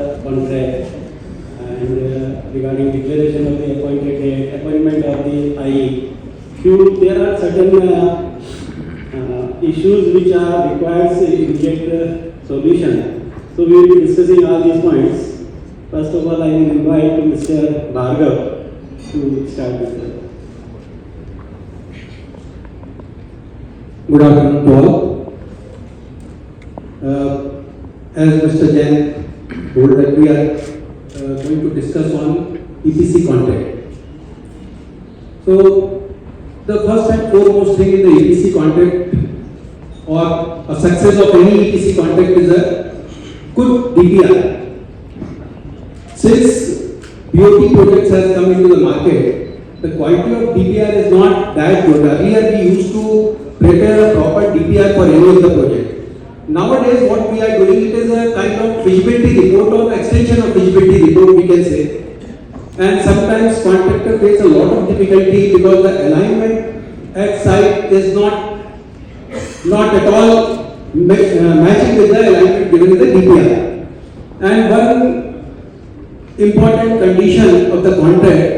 the contract and regarding declaration of the appointed date, appointment of the IE. There are certain issues which are requires immediate solution. So we will be discussing all these points. First of all, I will invite Mr. Bhargav to start with the. Good afternoon to all. As Mr. Jain told that we are going to discuss on EPC contract. So the first and foremost thing in the EPC contract or a success of any EPC contract is a good DPR. Since BOT projects has come into the market, the quality of DPR is not that good. Earlier we used to prepare a proper DPR for any of the project. Nowadays what we are doing, it is a kind of feasibility report or extension of feasibility report we can say. And sometimes contractor face a lot of difficulty because the alignment at site is not at all matching with the alignment given in the DPR. And one important condition of the contract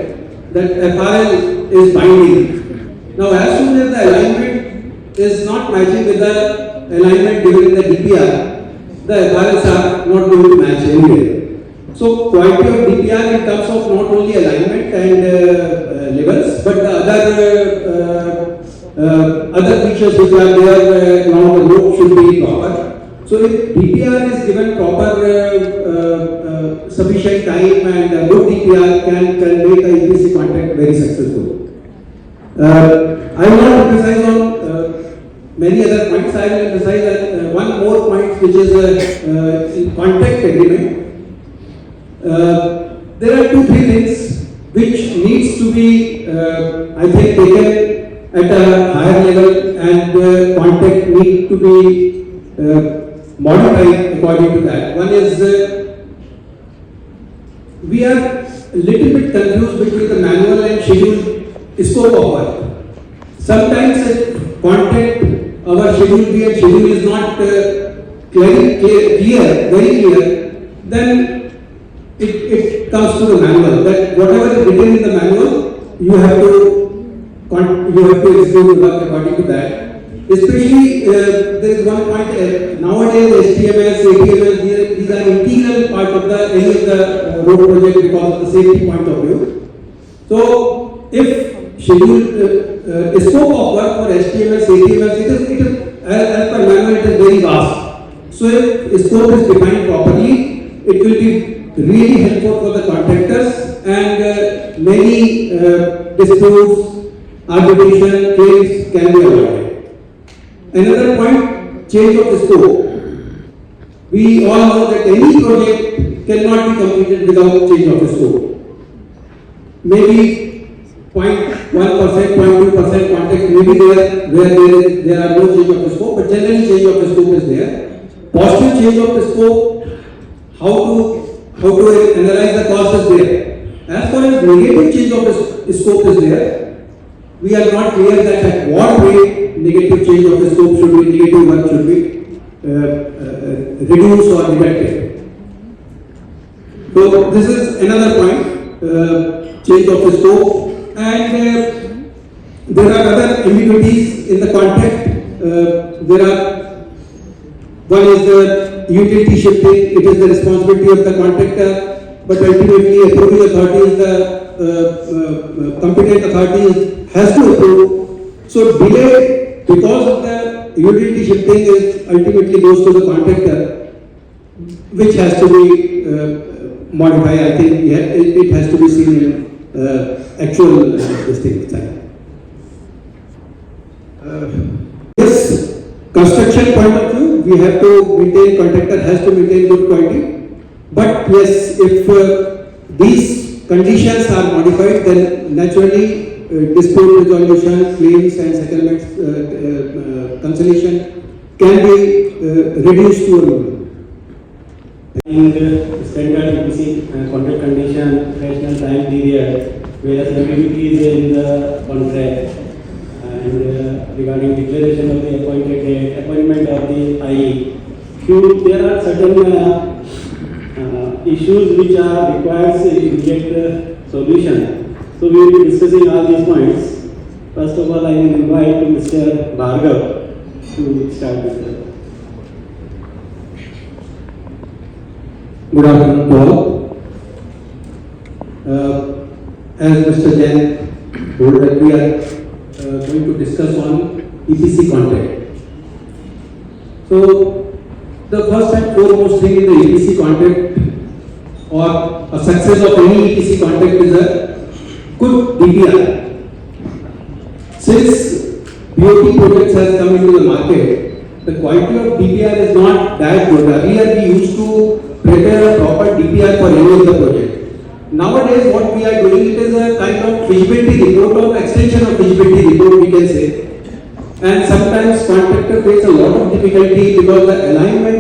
that FRL is binding. Now as soon as the alignment is not matching with the alignment given in the DPR, the FRLs are not going to match anyway. So quality of DPR in terms of not only alignment and levels, but the other features which are there along the road should be proper. So if DPR is given proper sufficient time and good DPR can make a EPC contract very successful. I will not emphasize on many other points. I will emphasize one more point, which is in contract agreement. There are 2-3 things which needs to be, I think, taken at a higher level, and contract need to be modified according to that. One is we are a little bit confused between the manual and scheduled scope of work. Sometimes contract, our schedule B and schedule is not very clear, then it comes to the manual that whatever is written in the manual, you have to execute the work according to that. Especially there is one point nowadays STMS, ATMS, these are integral part of any of the road project because of the safety point of view. So if schedule scope of work for STMS, ATMS, it is as per manual it is very vast. So if scope is defined properly, it will be really helpful for the contractors, and many disputes, arbitration, claims can be avoided. Another point, change of scope. We all know that any project cannot be completed without change of scope. Maybe 0.1%, 0.2% contract may be there where there are no change of scope, but generally change of scope is there. Positive change of scope, how to analyze the cost is there. As far as negative change of scope is there, we are not clear that at what rate negative change of scope should be, negative work should be reduced or deducted. So this is another point, change of scope, and there are other ambiguities in the contract. One is the utility shifting, it is the responsibility of the contractor, but ultimately approving authority is the competent authority has to approve. So delay because of the utility shifting is ultimately goes to the contractor, which has to be modified. I think it has to be seen in actual this thing. Yes. Construction point of view, we have to maintain, contractor has to maintain good quality. But yes, if these conditions are modified, then naturally dispute resolution, claims and settlements, cancellation can be reduced to a minimum. Standard EPC contract condition, rational time period, whereas ambiguity is in the contract. And regarding declaration of the appointed date, appointment of the IE, there are certain issues which are requires immediate solution. So we will be discussing all these points. First of all, I will invite Mr. Bhargav to start with the. Good afternoon to all. As Mr. Jain told that we are going to discuss on EPC contract. So the first and foremost thing in the EPC contract or a success of any EPC contract is a good DPR. Since BOT projects has come into the market, the quality of DPR is not that good. Earlier we used to prepare a proper DPR for any of the project. Nowadays what we are doing, it is a kind of feasibility report or extension of feasibility report we can say. And sometimes contractor face a lot of difficulty because the alignment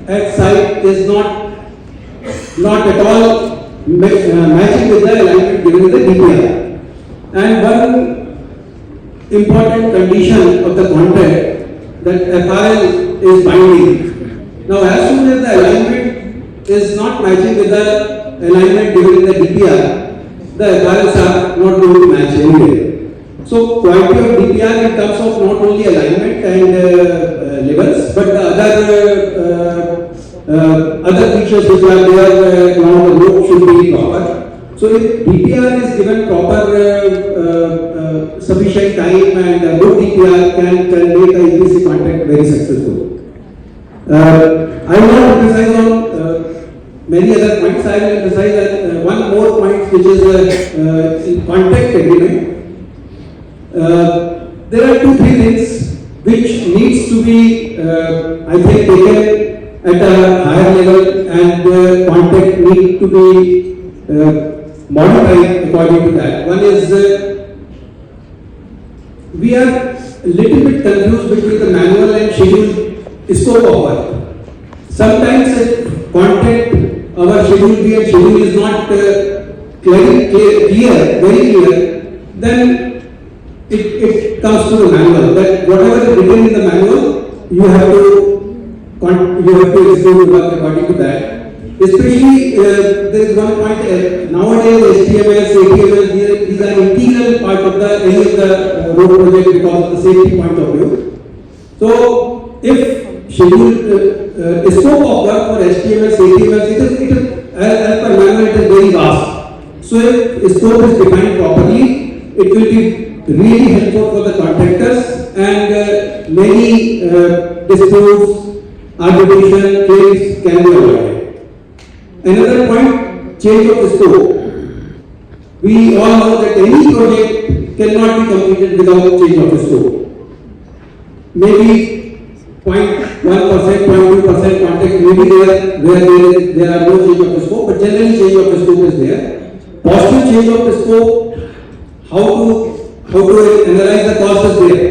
at site is not at all matching with the alignment given in the DPR. And one important condition of the contract that FRL is binding. Now as soon as the alignment is not matching with the alignment given in the DPR, the FRLs are not going to match anyway. So quality of DPR in terms of not only alignment and levels, but the other features which are there along the road should be proper. So if DPR is given proper sufficient time and good DPR can make the EPC contract very successful. I will not emphasize on many other points. I will emphasize one more point, which is in contract agreement. There are 2-3 things which needs to be, I think, taken at a higher level, and the contract need to be modified according to that. One is we are a little bit confused between the manual and scheduled scope of work. Sometimes contract, our schedule B and schedule is not very clear, then it comes to the manual, that whatever is written in the manual, you have to execute work according to that. Especially, there is one point, nowadays STMS, ATMS, these are integral part of any of the road project because of the safety point of view. So, if schedule, scope of work for STMS, ATMS, it is as per manual, it is very vast. So, if scope is defined properly, it will be really helpful for the contractors, and many disputes, arbitration, claims can be avoided. Another point, change of scope. We all know that any project cannot be completed without change of scope. Maybe 0.1%, 0.2% contract may be there where there are no change of scope, but generally change of scope is there. Positive change of scope, how to analyze the cost is there.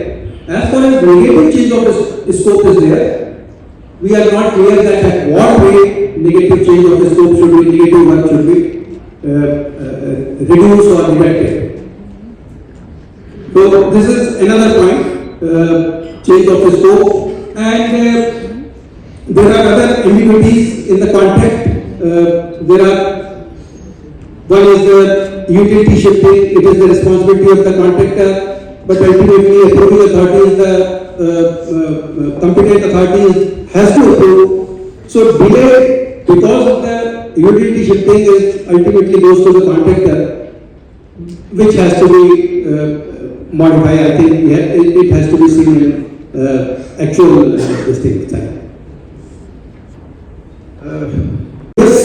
As far as negative change of scope is there, we are not clear that at what way negative change of scope should be, negative work should be reduced or deducted. So this is another point, change of scope, and there are other ambiguities in the contract. One is the utility shifting, it is the responsibility of the contractor, but ultimately approving authority is the competent authority has to approve. So delay because of the utility shifting is ultimately goes to the contractor, which has to be modified. I think it has to be seen in actual this thing. This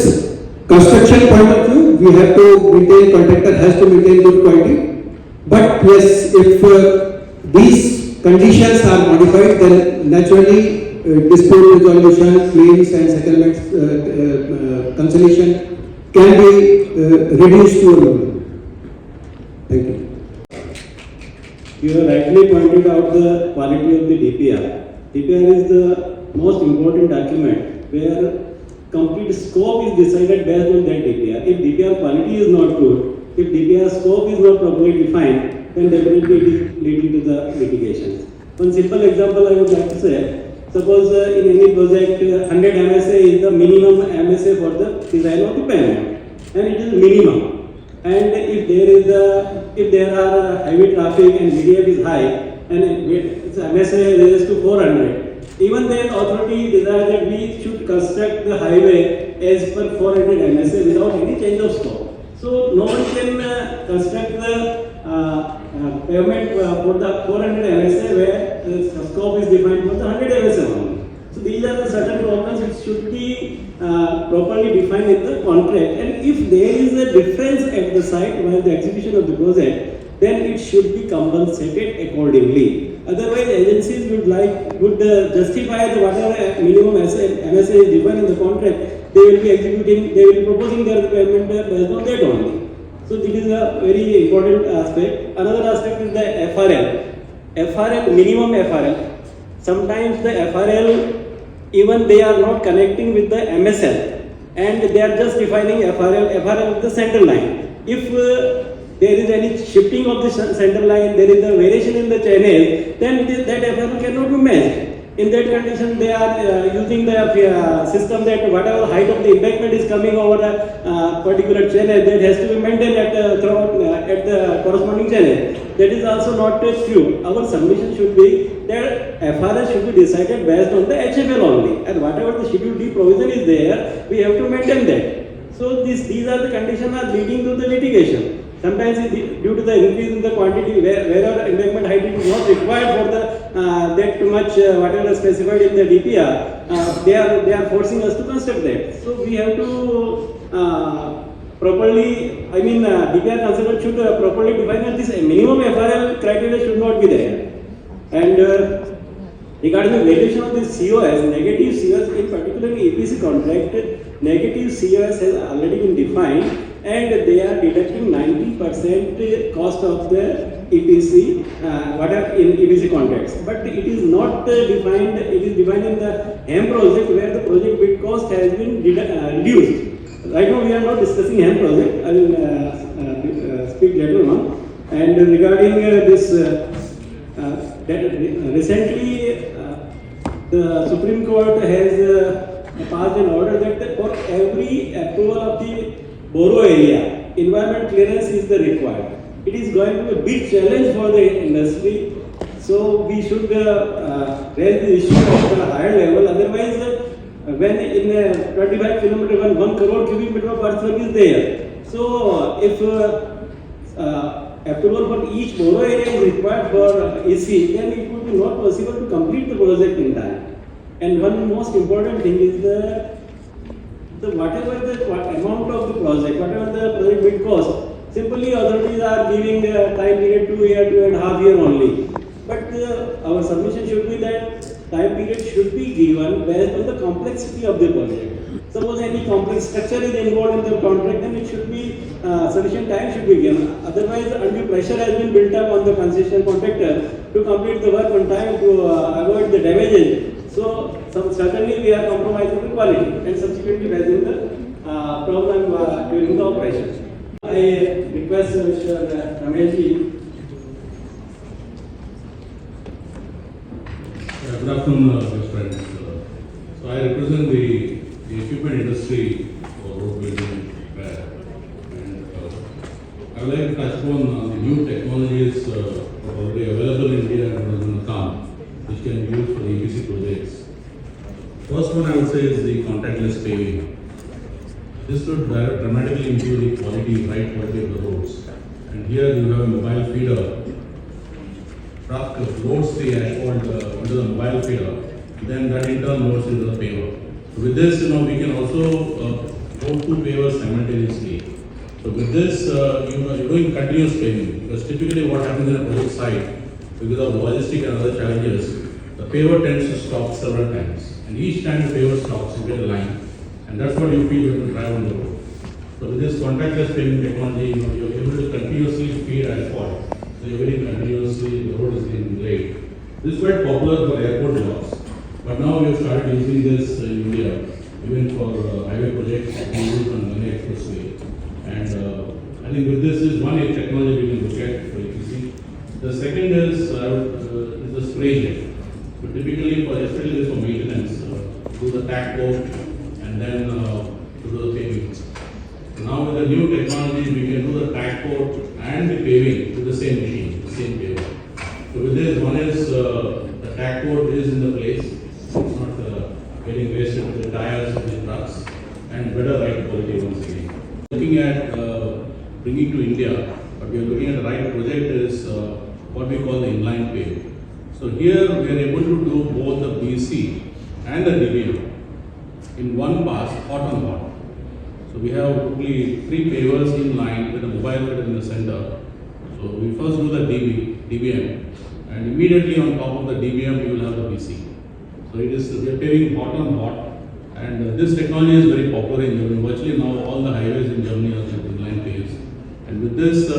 construction point of view, we have to maintain, contractor has to maintain good quality. But yes, if these conditions are modified, then naturally dispute resolution, claims and settlements, cancellation can be reduced to a minimum. Thank you. You have rightly pointed out the quality of the DPR. DPR is the most important document where complete scope is decided based on that DPR. If DPR quality is not good, if DPR scope is not properly defined, then definitely it is leading to the litigations. One simple example I would like to say, Suppose in any project 100 MSA is the minimum MSA for the design of the payment, and it is minimum. And if there are heavy traffic and VDF is high and its MSA raises to 400, even then authority desires that we should construct the highway as per 400 MSA without any change of scope. So no one can construct the pavement for the 400 MSA where the scope is defined for the 100 MSA only. So these are the certain problems which should be properly defined in the contract. And if there is a difference at the site while the execution of the project, then it should be compensated accordingly. Otherwise, agencies would justify the whatever minimum MSA is defined in the contract. They will be proposing their payment based on that only. So this is a very important aspect. Another aspect is the FRL, minimum FRL. Sometimes the FRL, even they are not connecting with the MSL, and they are just defining FRL with the center line. If there is any shifting of the center line, there is a variation in the channel, then that FRL cannot be matched. In that condition, they are using the system that whatever height of the embankment is coming over a particular channel, that has to be maintained at the corresponding channel. That is also not true. Our submission should be that FRS should be decided based on the HFL only, and whatever the Schedule D provision is there, we have to maintain that. So these are the conditions are leading to the litigation. Sometimes due to the increase in the quantity, wherever embankment height is not required for the that too much whatever specified in the DPR, they are forcing us to construct that. So we have to properly, DPR consultant should properly define that this minimum FRL criteria should not be there. And regarding the valuation of the COS, negative COS, in particular in EPC contract, negative COS has already been defined, and they are deducting 90% cost of the EPC, whatever in EPC contracts. But it is not defined, it is defined in the HAM project where the project bid cost has been reduced. Right now we are not discussing HAM project, I will speak later on. And regarding this, recently the Supreme Court has passed an order that for every approval of the borough area, environment clearance is the required. It is going to be a big challenge for the industry. So we should raise the issue at a higher level. Otherwise, when in a 25 kilometer, when 1 crore cubic meter of earthwork is there. So if approval for each borough area is required for AC, then it would be not possible to complete the project in time. And one most important thing is whatever the amount of the project, whatever the project bid cost, simply authorities are giving the time period 2 years, 2.5 years only. But our submission should be that time period should be given based on the complexity of the project. Suppose any complex structure is involved in the contract, then it should be sufficient time should be given. Otherwise, undue pressure has been built up on the concession contractor to complete the work on time to avoid the damages. So certainly we are compromising the quality and subsequently raising the problem during the operation. I request Mr. Rameshji. Good afternoon, Mr. Friends. So I represent the equipment industry for road building repair, and I would like to touch upon the new technologies already available in India and in Assam, which can be used for the EPC projects. First one I would say is the contactless paving. This would dramatically improve the quality, right quality of the roads. And here you have a mobile feeder. Truck loads the asphalt into the mobile feeder, then that in turn loads into the paver. So with this, we can also load 2 pavers simultaneously. So with this, you're doing continuous paving, because typically what happens in a project site, because of logistic and other challenges, the paver tends to stop several times. And each time the paver stops, you get a line. And that's what you feel when you drive on the road. So with this contactless paving technology, you're able to continuously feed asphalt. So you're very continuously, the road is being laid. This is quite popular for airport jobs. But now we have started using this in India, even for highway projects used on Many Expressway. And I think with this is one technology we can look at for EPC. The second is the spray jet. But typically, especially for maintenance, do the tack coat and then do the paving. So now with the new technology, we can do the tack coat and the paving with the same machine, the same paver. So with this, one is the tack coat is in the place, it's not getting wasted with the tires of the trucks, and better ride quality once again. Looking at bringing to India, but we are looking at the right project is what we call the inline pave. So here we are able to do both the BC and the DBM in one pass, hot on hot. So we have only 3 pavers in line with a mobile fitter in the center. So we first do the DBM, and immediately on top of the DBM you will have the BC. So it is, we are paving hot on hot, and this technology is very popular in Germany. Virtually now all the highways in Germany are with inline paves. And with this,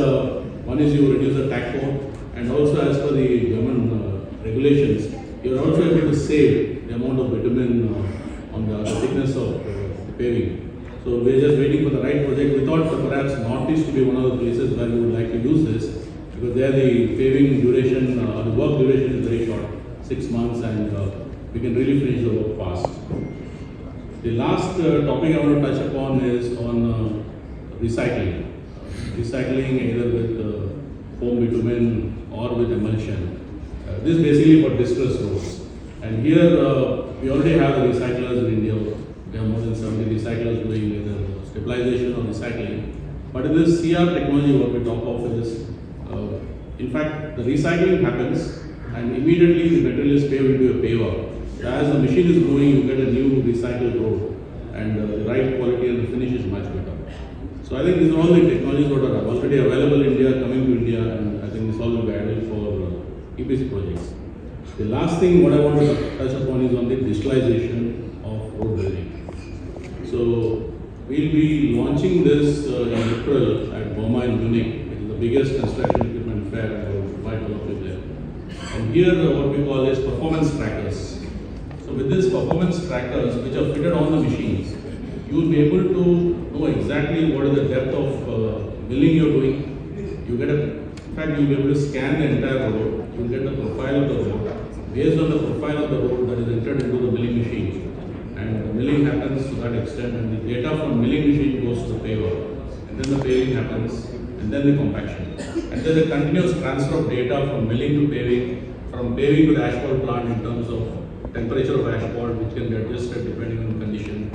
one is you reduce the tack coat, and also as per the German regulations, you are also able to save the amount of bitumen on the thickness of the paving. So we are just waiting for the right project. We thought perhaps Northeast to be one of the places where we would like to use this, because there the paving duration, the work duration is very short, 6 months, and we can really finish the work fast. The last topic I want to touch upon is on recycling. Recycling either with foam bitumen or with emulsion. This is basically for distressed roads. And here we already have the recyclers in India. We have more than 70 recyclers doing either stabilization or recycling. But in this CR technology, what we talk of is, in fact, the recycling happens and immediately the material is paved into a paver. As the machine is going, you get a new recycled road, and the right quality and the finish is much better. So I think these are all the technologies that are already available in India, coming to India, and I think this all will be added for EPC projects. The last thing what I want to touch upon is on the digitalization of road building. So we'll be launching this in April at BOMA in Munich, which is the biggest construction equipment fair. I will invite all of you there. And here what we call is performance trackers. So with these performance trackers, which are fitted on the machines, you will be able to know exactly what is the depth of milling you're doing. You get in fact, you'll be able to scan the entire road. You'll get the profile of the road. Based on the profile of the road that is entered into the milling machine, and the milling happens to that extent, and the data from milling machine goes to the paver, and then the paving happens, and then the compaction. And there's a continuous transfer of data from milling to paving, from paving to the asphalt plant in terms of temperature of asphalt, which can be adjusted depending on the condition,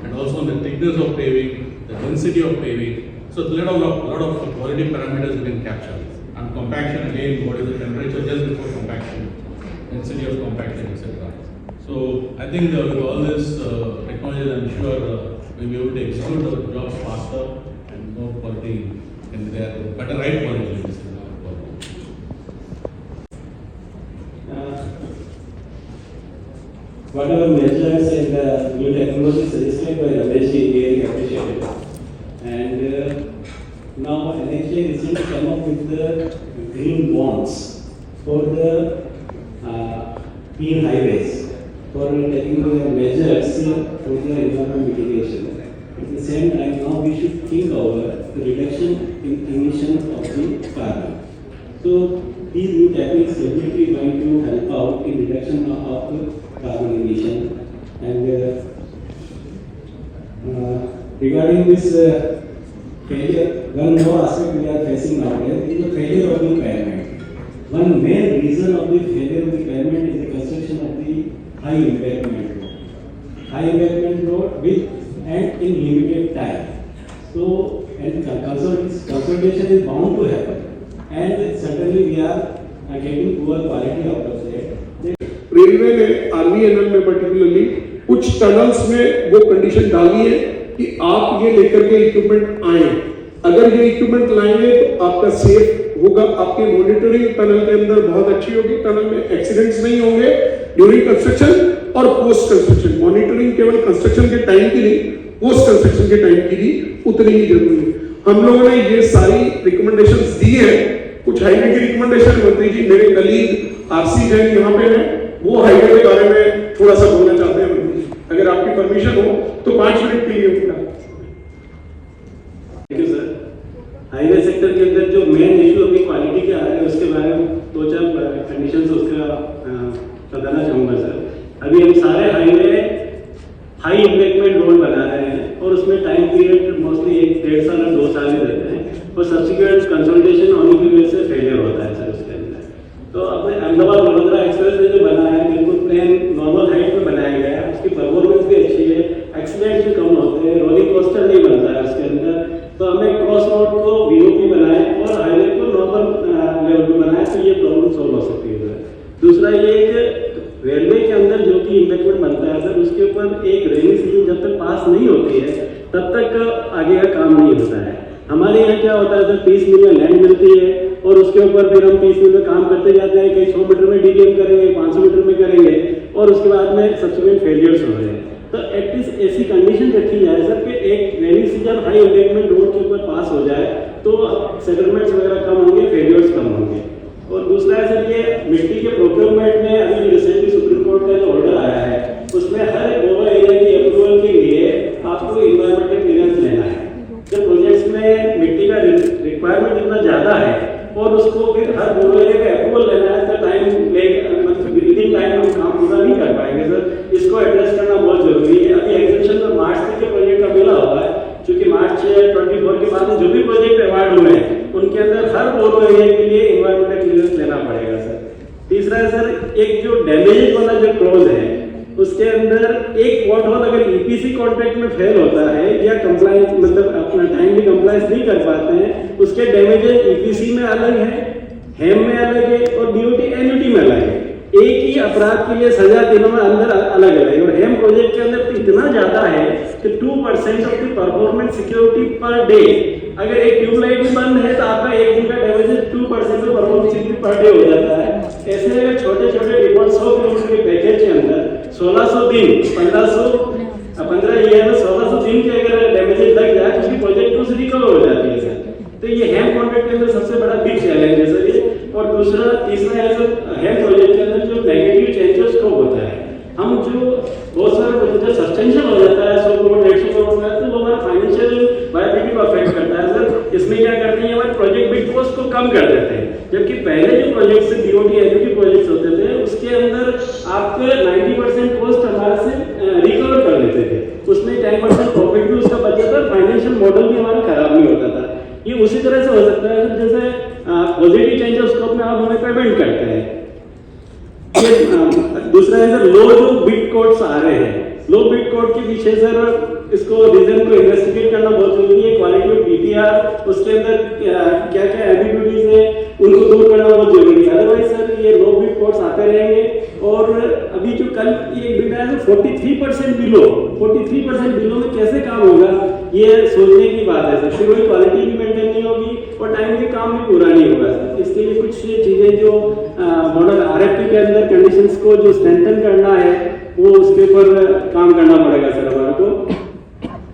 and also on the thickness of paving, the density of paving. So a lot of quality parameters we can capture. And compaction, again, what is the temperature just before compaction, density of compaction, etc. So I think with all this technology, I'm sure we'll be able to execute our jobs faster and more quality and there, better right quality. Whatever measures and the new technology suggested by Ramesh is really appreciated. And now NHA recently come up with the green bonds for the clean highways for taking the measures for the environment mitigation. At the same time, now we should think over the reduction in emission of the carbon. So these new techniques definitely going to help out in reduction of the carbon emission. And regarding this failure, one more aspect we are facing nowadays is the failure of the pavement. One main reason of the failure of the pavement is the construction of the high embankment road. High embankment road with and in limited time. So, and consolidation is bound to happen. And certainly we are getting poor quality out of that. Railway ने RVNL में particularly कुछ tunnels में वो condition डाली है कि आप ये लेकर के इक्विपमेंट आए, अगर ये इक्विपमेंट लाएंगे तो आपका सेफ होगा, आपकी मॉनिटरिंग टनल के अंदर बहुत अच्छी होगी, टनल में एक्सीडेंट्स नहीं होंगे ड्यूरिंग कंस्ट्रक्शन और पोस्ट कंस्ट्रक्शन। मॉनिटरिंग केवल कंस्ट्रक्शन के टाइम की नहीं, पोस्ट कंस्ट्रक्शन के टाइम की भी उतनी ही जरूरी है। हम लोगों ने ये सारी रिकमेंडेशंस दी है। कुछ हाईवे की रिकमेंडेशन मंत्री जी मेरे कलीग आरसी जैन यहाँ पे हैं, वो हाईवे के बारे में थोड़ा सा बोलना चाहते हैं मंत्री जी, अगर आपकी परमिशन हो तो 5 मिनट के लिए उनका। Thank you sir. Highway sector के अंदर जो मेन इशू अभी क्वालिटी के आ रहे हैं उसके बारे में 2-4 कंडीशंस उसका बताना चाहूँगा सर। अभी हम सारे हाईवे हाई इम्पैक्टमेंट रोड बना रहे हैं और उसमें टाइम पीरियड मोस्टली 1-1.5 साल और 2 साल ही देते हैं और सब्सिक्वेंट कंसल्टेशन होने की वजह से फेलियर होता है सर उसके अंदर। तो अपने अहमदाबाद वडोदरा एक्सप्रेस वे जो बना है बिल्कुल प्लेन नॉर्मल हाइट में बनाया गया है, उसकी परफॉर्मेंस भी अच्छी है, एक्सीडेंट भी कम होते हैं, रोलिंग कोस्टर नहीं बनता है उसके अंदर। तो हमें क्रॉस रोड को वीओपी बनाए और हाईवे को नॉर्मल लेवल पे बनाए तो ये प्रॉब्लम सॉल्व हो सकती है सर। दूसरा ये कि रेलवे के अंदर जो कि इम्पैक्टमेंट बनता है सर, उसके ऊपर एक रेनी सीजन जब तक पास नहीं होती है तब तक आगे का काम नहीं होता है। हमारे यहाँ क्या होता है सर, 30 मील में लैंड मिलती है और उसके ऊपर फिर हम 30 मील में काम करते जाते हैं, कहीं 100 मीटर में डीडीएम करेंगे, 500 मीटर में करेंगे और उसके बाद में सब्सिक्वेंट फेलियर्स हो रहे हैं। तो एटलीस्ट ऐसी कंडीशन रखी जाए सर कि एक रेनी सीजन हाई इम्पैक्टमेंट रोड के ऊपर पास हो जाए तो सेटलमेंट्स वगैरह कम होंगे, फेलियर्स कम होंगे। और दूसरा है सर, ये मिट्टी के प्रोक्योरमेंट में अभी रिसेंटली सुप्रीम कोर्ट का जो ऑर्डर आया है उसमें हर ओवर एरिया की अप्रूवल के लिए आपको इन्वायरमेंटल क्लियरेंस लेना है। जब प्रोजेक्ट्स में मिट्टी का रिक्वायरमेंट इतना ज़्यादा है और उसको फिर हर ओवर एरिया का अप्रूवल लेना है तो टाइम विदिन टाइम हम काम पूरा नहीं कर पाएंगे सर। इसको एड्रेस करना बहुत जरूरी है। अभी एग्जीबिशन में मार्च तक के प्रोजेक्ट का मिला हुआ है, क्योंकि मार्च 24 के बाद जो भी प्रोजेक्ट अवार्ड हुए हैं उनके अंदर हर ओवर एरिया के लिए इन्वायरमेंटल क्लियरेंस लेना पड़ेगा सर। तीसरा है सर, एक जो डैमेज वाला जो क्लॉज है उसके अंदर एक वॉट होल अगर ईपीसी कॉन्ट्रैक्ट में फेल होता है या कंप्लायंस मतलब अपना टाइमली कंप्लायंस नहीं कर पाते हैं, उसके डैमेजेस ईपीसी में अलग है, हेम में अलग है और डीओटी एनयूटी में अलग है। एक ही अपराध के लिए सजा तीनों में अंदर अलग अलग है और हेम प्रोजेक्ट के अंदर तो इतना ज्यादा है कि 2% of the performance security per day, अगर एक ट्यूबलाइट भी बंद है तो आपका एक दिन का damage 2% of performance security per day हो जाता है। ऐसे अगर छोटे छोटे रिपोर्ट 100 किलोमीटर के पैकेज के अंदर 1600 दिन 15 ईयर में 1600 दिन के अगर डैमेजेस लग जाए तो उसकी प्रोजेक्ट कुछ रिकवर हो जाती है सर। तो ये हेम कॉन्ट्रैक्ट के अंदर सबसे बड़ा बिग चैलेंज है सर ये। और तीसरा है सर, हेम प्रोजेक्ट के अंदर जो नेगेटिव चेंजेस को होता है, हम जो बहुत सारे प्रोजेक्ट सब्सटेंशियल हो जाता है 100 करोड़ 150 करोड़ में, तो वो हमारा फाइनेंशियल वायबिलिटी को अफेक्ट करता है सर। इसमें क्या करते हैं, हमारे प्रोजेक्ट बिड कॉस्ट को कम कर देते हैं, जबकि पहले जो प्रोजेक्ट से बीओटी एनयूटी प्रोजेक्ट्स होते थे उसके अंदर आपके 90% कॉस्ट हमारे से रिकवर कर लेते थे, उसमें 10% प्रॉफिट भी उसका बच जाता, फाइनेंशियल मॉडल भी हमारा खराब नहीं होता था। ये उसी तरह से हो सकता है जैसे पॉजिटिव चेंज ऑफ स्कोप में आप हमें पेमेंट करते हैं। दूसरा है सर, लो जो बिड कोड्स आ रहे हैं, लो बिड कोड के पीछे सर इसको रीजन को इन्वेस्टिगेट करना बहुत जरूरी है। क्वालिटी ऑफ डीपीआर, उसके अंदर क्या क्या एम्बिग्यूटीज है उनको दूर करना बहुत जरूरी है। अदरवाइज सर ये लो बिड कोड्स आते रहेंगे। और अभी जो कल ये बिड आया था 43% बिलो में कैसे काम होगा, ये सोचने की बात है सर। फिर वही क्वालिटी भी मेंटेन नहीं होगी और टाइम के काम भी पूरा नहीं होगा सर। इसके लिए कुछ चीजें जो मॉडल आरएफपी के अंदर कंडीशंस को जो स्ट्रेंथन करना है वो उसके ऊपर काम करना पड़ेगा सर हमारे को।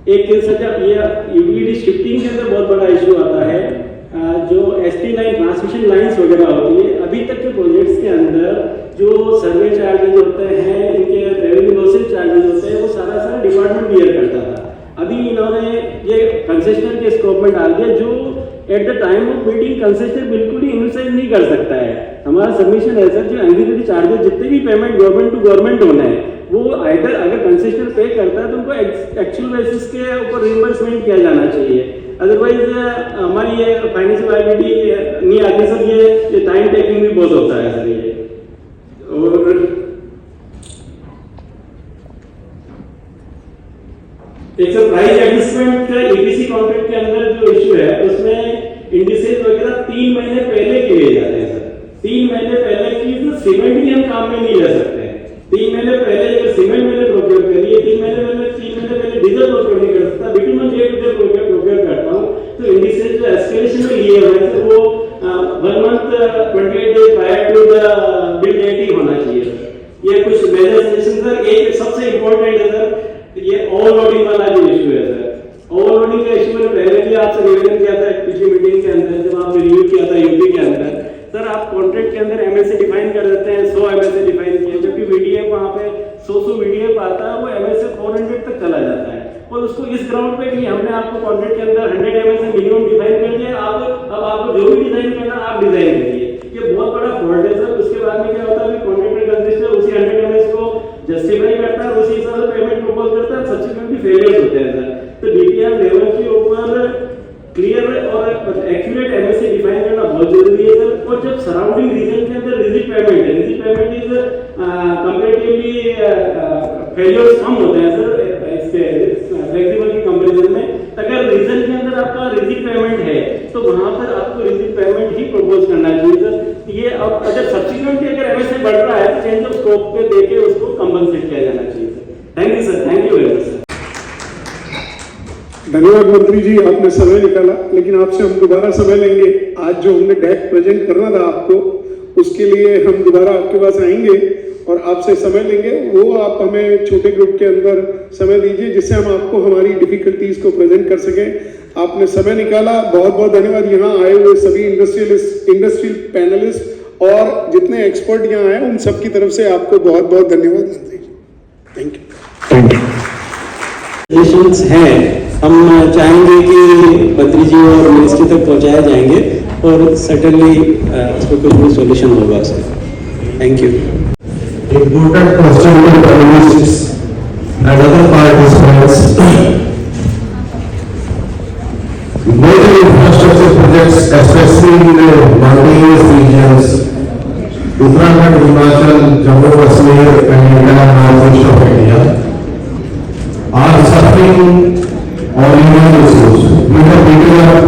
एक सर ये यूटिलिटी शिफ्टिंग के अंदर बहुत बड़ा इशू आता है। जो ST लाइन ट्रांसमिशन लाइंस वगैरह होती है, अभी तक के प्रोजेक्ट्स के अंदर जो सर्वे चार्जेज होते हैं, इनके रेवेन्यू लॉसेज चार्जेज होते हैं, वो सारा डिपार्टमेंट बियर करता था। अभी इन्होंने ये कंसेशनर के स्कोप में डाल दिया, जो at the time of building concessionaire बिल्कुल ही इनिशिएट नहीं कर सकता है। हमारा सबमिशन है सर, जो एग्जीक्यूटिव चार्जेस जितने भी पेमेंट गवर्नमेंट टू गवर्नमेंट होना है वो आइदर अगर कंसेशनर पे करता है तो उनको एक्चुअल बेसिस के ऊपर रिइंबर्समेंट किया जाना चाहिए। अदरवाइज हमारी ये फाइनेंशियल लायबिलिटी नहीं आती सर, ये टाइम टेकिंग भी बहुत होता है सर ये। और एक sir price adjustment EPC contract के अंदर जो इशू है उसमें इंडिसेस वगैरह 3 महीने पहले के लिए जाते हैं सर। 3 महीने पहले की तो सीमेंट भी हम काम में नहीं ले सकते। 3 महीने पहले अगर सीमेंट मैंने प्रोक्योर करी है, 3 महीने पहले डीजल प्रोक्योर नहीं कर सकता, बिटुमन जेट प्रोक्योर करता हूँ, तो इंडिसेस जो एस्केलेशन में लिए हुए हैं वो 1 month 28 days prior to the bill date ही होना चाहिए। ये कुछ मेजर्स सर। एक सबसे इंपॉर्टेंट है सर, ये ओवरलोडिंग वाला जो इशू है सर। ओवरलोडिंग का इशू मैंने पहले भी आपसे निवेदन किया था पिछली मीटिंग के अंदर, जब आपने रिव्यू किया था यूपी के अंदर। सर आप कॉन्ट्रैक्ट के अंदर एमएसए डिफाइन कर देते हैं, 100 एमएसए डिफाइन किए, जबकि वीडीएफ वहाँ पे 100 वीडीएफ आता है, वो एमएसए 400 तक चला जाता है। और उसको इस ग्राउंड पे कि हमने आपको कॉन्ट्रैक्ट के अंदर 100 एमएसए मिनिमम डिफाइन कर दिया, अब आपको जो भी डिजाइन करना आप डिजाइन करिए। ये बहुत बड़ा फॉल्ट है सर। उसके बाद में क्या होता है, कॉन्ट्रैक्टर कंसिस्टर उसी बहुत जरूरी है सर। और जब सराउंडिंग रीजन के अंदर रिजिड पेमेंट है, rigid pavement is comparatively failures कम होते हैं सर इसके फ्लेक्सिबल की कंपैरिजन में। अगर रीजन के अंदर आपका रिजिड पेमेंट है तो वहां पर आपको रिजिड पेमेंट ही प्रपोज करना चाहिए सर। ये अब अगर सब्सिक्वेंटली अगर एमएसए बढ़ रहा है तो चेंज ऑफ स्कोप पे देके उसको कंपनसेट किया जाना चाहिए sir. Thank you sir, thank you very much sir. धन्यवाद मंत्री जी, आपने समय निकाला, लेकिन आपसे हम दोबारा समय लेंगे। आज जो हमने डेक प्रेजेंट करना था आपको, उसके लिए हम दोबारा आपके पास आएंगे और आपसे समय लेंगे। वो आप हमें छोटे ग्रुप के अंदर समय दीजिए जिससे हम आपको हमारी डिफिकल्टीज को प्रेजेंट कर सकें। आपने समय निकाला, बहुत बहुत धन्यवाद। यहाँ आए हुए सभी इंडस्ट्रियल पैनलिस्ट और जितने एक्सपर्ट यहाँ आए उन सब की तरफ से आपको बहुत बहुत धन्यवाद मंत्री जी। Thank you. सजेशंस हैं, हम चाहेंगे कि मंत्री जी और मिनिस्ट्री तक पहुंचाए जाएंगे और सर्टेनली इसको कुछ भी सॉल्यूशन होगा उसका। Thank you. Important question to the panelists and other participants. Major infrastructure projects, especially in the mountainous regions, Uttarakhand, Himachal, Jammu Kashmir, and entire northeast of India, are suffering on human issues. We have taken up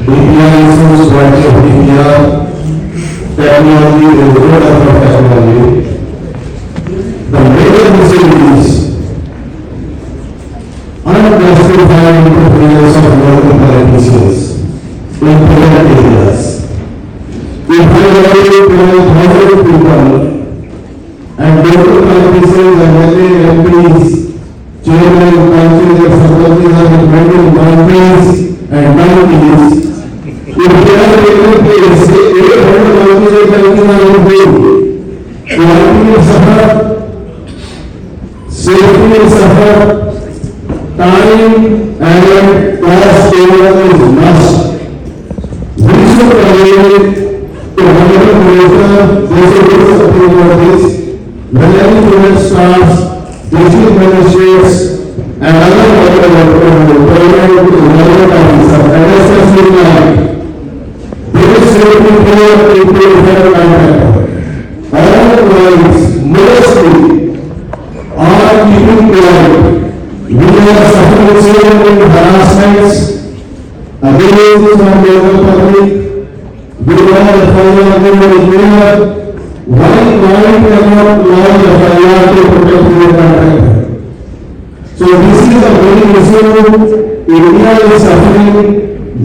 DPR issues, quality of DPR, technology, the road of technology. The major message is unjustified interference of local politicians in private areas. If I already tell 1,000 people and local politicians and MPs, chairman, councillors, secretaries are implementing mountains and mountains, if they are taking place, 800 mountains are in view. Quality will suffer, safety will suffer, time and cost is must. We should evaluate to whatever measure they should do something about this. When any project starts, district magistrates and other government officers, especially like they should be clear to the contractor. All employees mostly are keeping quiet. We are suffering severe harassments against from the local public. We are the FIR is clear. Why client cannot lodge a FIR to protect their contractor? So this is a very issue. India is suffering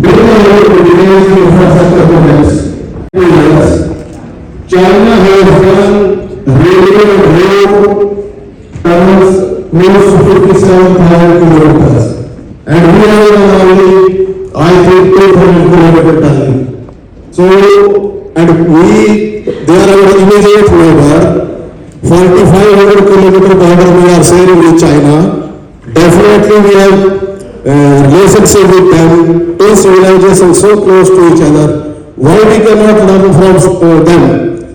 big level to delays in infrastructure projects. China has done railroad tunnels close to 57,000 kilometers, and we have only, I think, 200 kilometer tunnel. So, and they are our immediate neighbor. 4,500 kilometer border we are sharing with China. Definitely we have relationship with them. Two civilizations so close to each other. Why we cannot learn from them?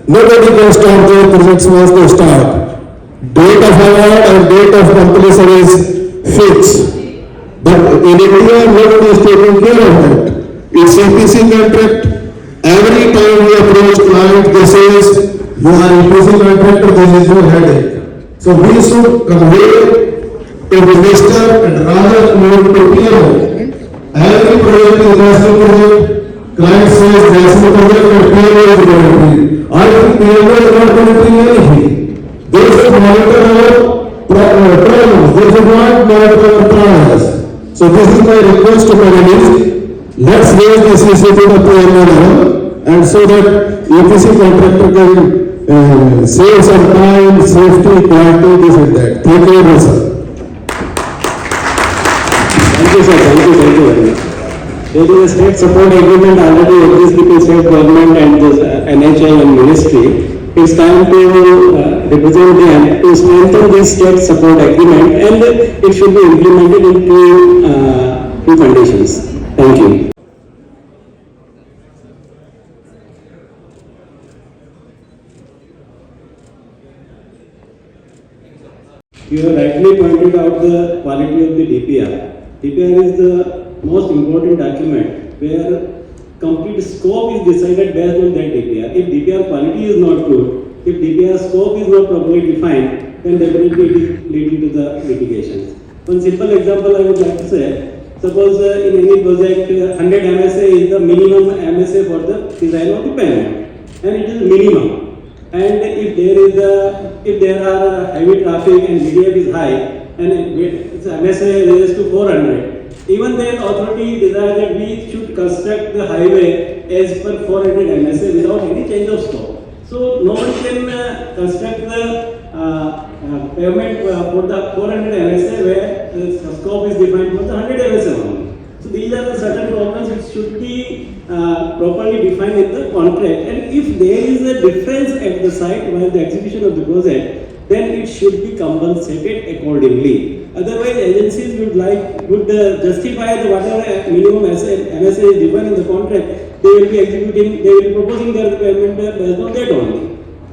Nobody can stop their projects once they start. Date of award and date of completion is fixed. But in India, nobody is taking care of that. It's EPC contract. Every time we approach client, they say, you are EPC contractor, there is no headache. So we should convey to the minister and rather move to PMO. Every project is national project. Client says national project and PMO is going. I think PMO is not going to do anything. They should monitor our problems. They should not monitor our problems. So this is my request to panelists. Let's raise this issue to the PMO level, and so that EPC contractor can save some time, safety, quality, this and that. Thank you very much, sir. Thank you, sir. Thank you very much. There is a state support agreement already exists between state government and the NHI and ministry. It's time to represent them to strengthen this state support agreement, and it should be implemented in two conditions. Thank you. You have rightly pointed out the quality of the DPR. DPR is the most important document where complete scope is decided based on that DPR. If DPR quality is not good, if DPR scope is not properly defined, then definitely it is leading to the litigations. One simple example I would like to say, suppose in any project 100 MSA is the minimum MSA for the design of the payment, and it is minimum. And if there are heavy traffic and VDF is high, and its MSA raises to 400, even then authority desires that we should construct the highway as per 400 MSA without any change of scope. So no one can construct the pavement for the 400 MSA where the scope is defined for the 100 MSA only. So these are the certain problems which should be properly defined in the contract. And if there is a difference at the site while the execution of the project, then it should be compensated accordingly. Otherwise, agencies would justify the whatever minimum MSA is given in the contract. They will be proposing their payment based on that only.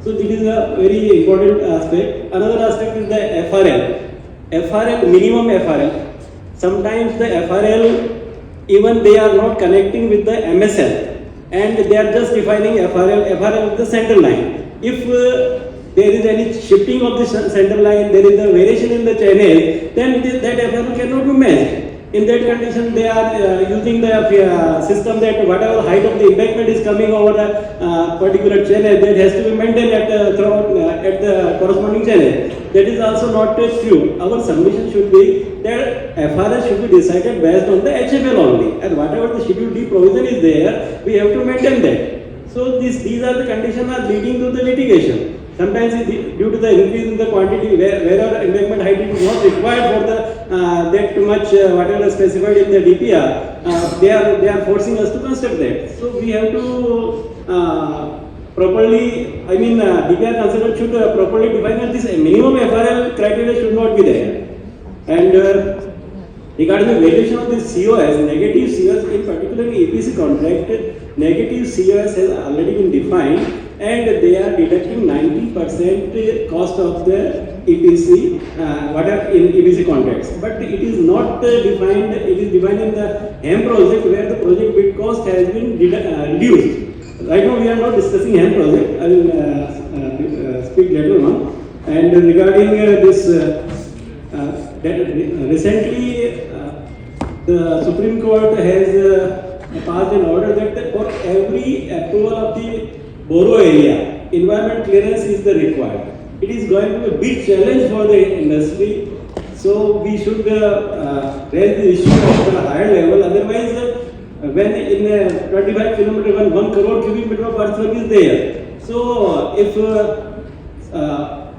So this is a very important aspect. Another aspect is the FRL, minimum FRL. Sometimes the FRL, even they are not connecting with the MSL, and they are just defining FRL is the center line. If there is any shifting of the center line, there is a variation in the channel, then that FRL cannot be matched. In that condition, they are using the system that whatever height of the embankment is coming over a particular channel, that has to be maintained at the corresponding channel. That is also not true. Our submission should be that FRS should be decided based on the HFL only, and whatever the Schedule D provision is there, we have to maintain that. So these are the conditions are leading to the litigation. Sometimes due to the increase in the quantity, wherever embankment height is not required for the that too much whatever is specified in the DPR, they are forcing us to construct that. So we have to properly, DPR consultant should properly define that this minimum FRL criteria should not be there. And regarding the valuation of the COS, negative COS in particular in EPC contract, negative COS has already been defined, and they are deducting 90% cost of the EPC, whatever in EPC contracts. But it is not defined, it is defined in the HAM project where the project bid cost has been reduced. Right now we are not discussing HAM project, I will speak later on. And regarding this, recently the Supreme Court has passed an order that for every approval of the borough area, environment clearance is the required. It is going to be a big challenge for the industry. So we should raise the issue at a higher level. Otherwise, when in a 25 kilometer, 1 crore cubic meter of earthwork is there. So if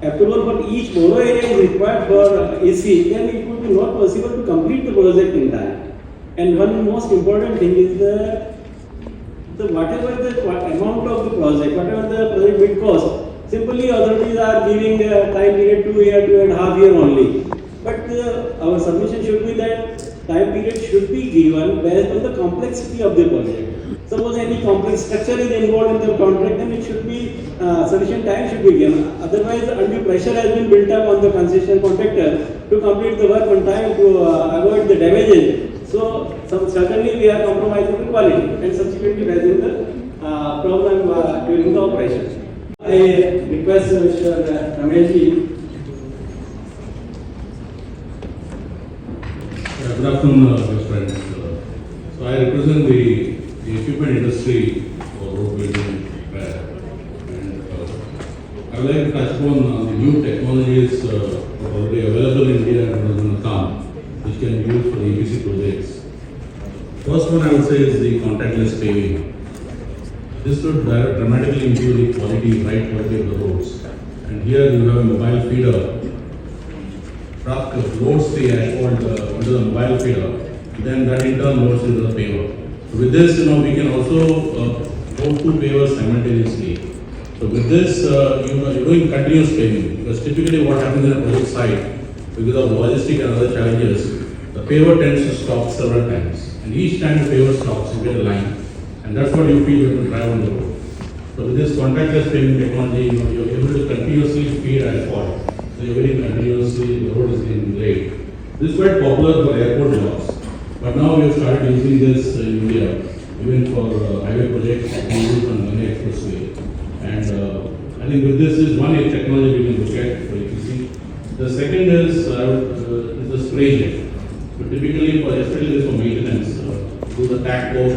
approval for each borough area is required for AC, then it would be not possible to complete the project in time. And one most important thing is whatever the amount of the project, whatever the project bid cost, simply authorities are giving a time period 2 years, 2.5 years only. But our submission should be that time period should be given based on the complexity of the project. Suppose any complex structure is involved in the contract, then it should be sufficient time should be given. Otherwise, undue pressure has been built up on the concession contractor to complete the work on time to avoid the damages. So certainly we are compromising the quality and subsequently raising the problem during the operation. I request Mr. Rameshji. Good afternoon, dear friends. So I represent the equipment industry for road building repair, and I would like to touch upon the new technologies already available in India and going to come, which can be used for the EPC projects. First one I would say is the contactless paving. This would dramatically improve the quality, right quality of the roads. And here you have a mobile feeder. Truck loads the asphalt into the mobile feeder, then that in turn loads into the paver. So with this, we can also load 2 pavers simultaneously. So with this, you're doing continuous paving, because typically what happens in a project site, because of logistic and other challenges, the paver tends to stop several times. And each time the paver stops, you get a line. And that's what you feel you have to drive on the road. So with this contactless paving technology, you're able to continuously feed asphalt. So you're very continuously, the road is getting laid. This is quite popular for airport jobs. But now we have started using this in India, even for highway projects we use on Ganga Expressway. And I think with this is one technology we can look at for EPC. The second is the spray jet. So typically, especially this for maintenance, do the tack coat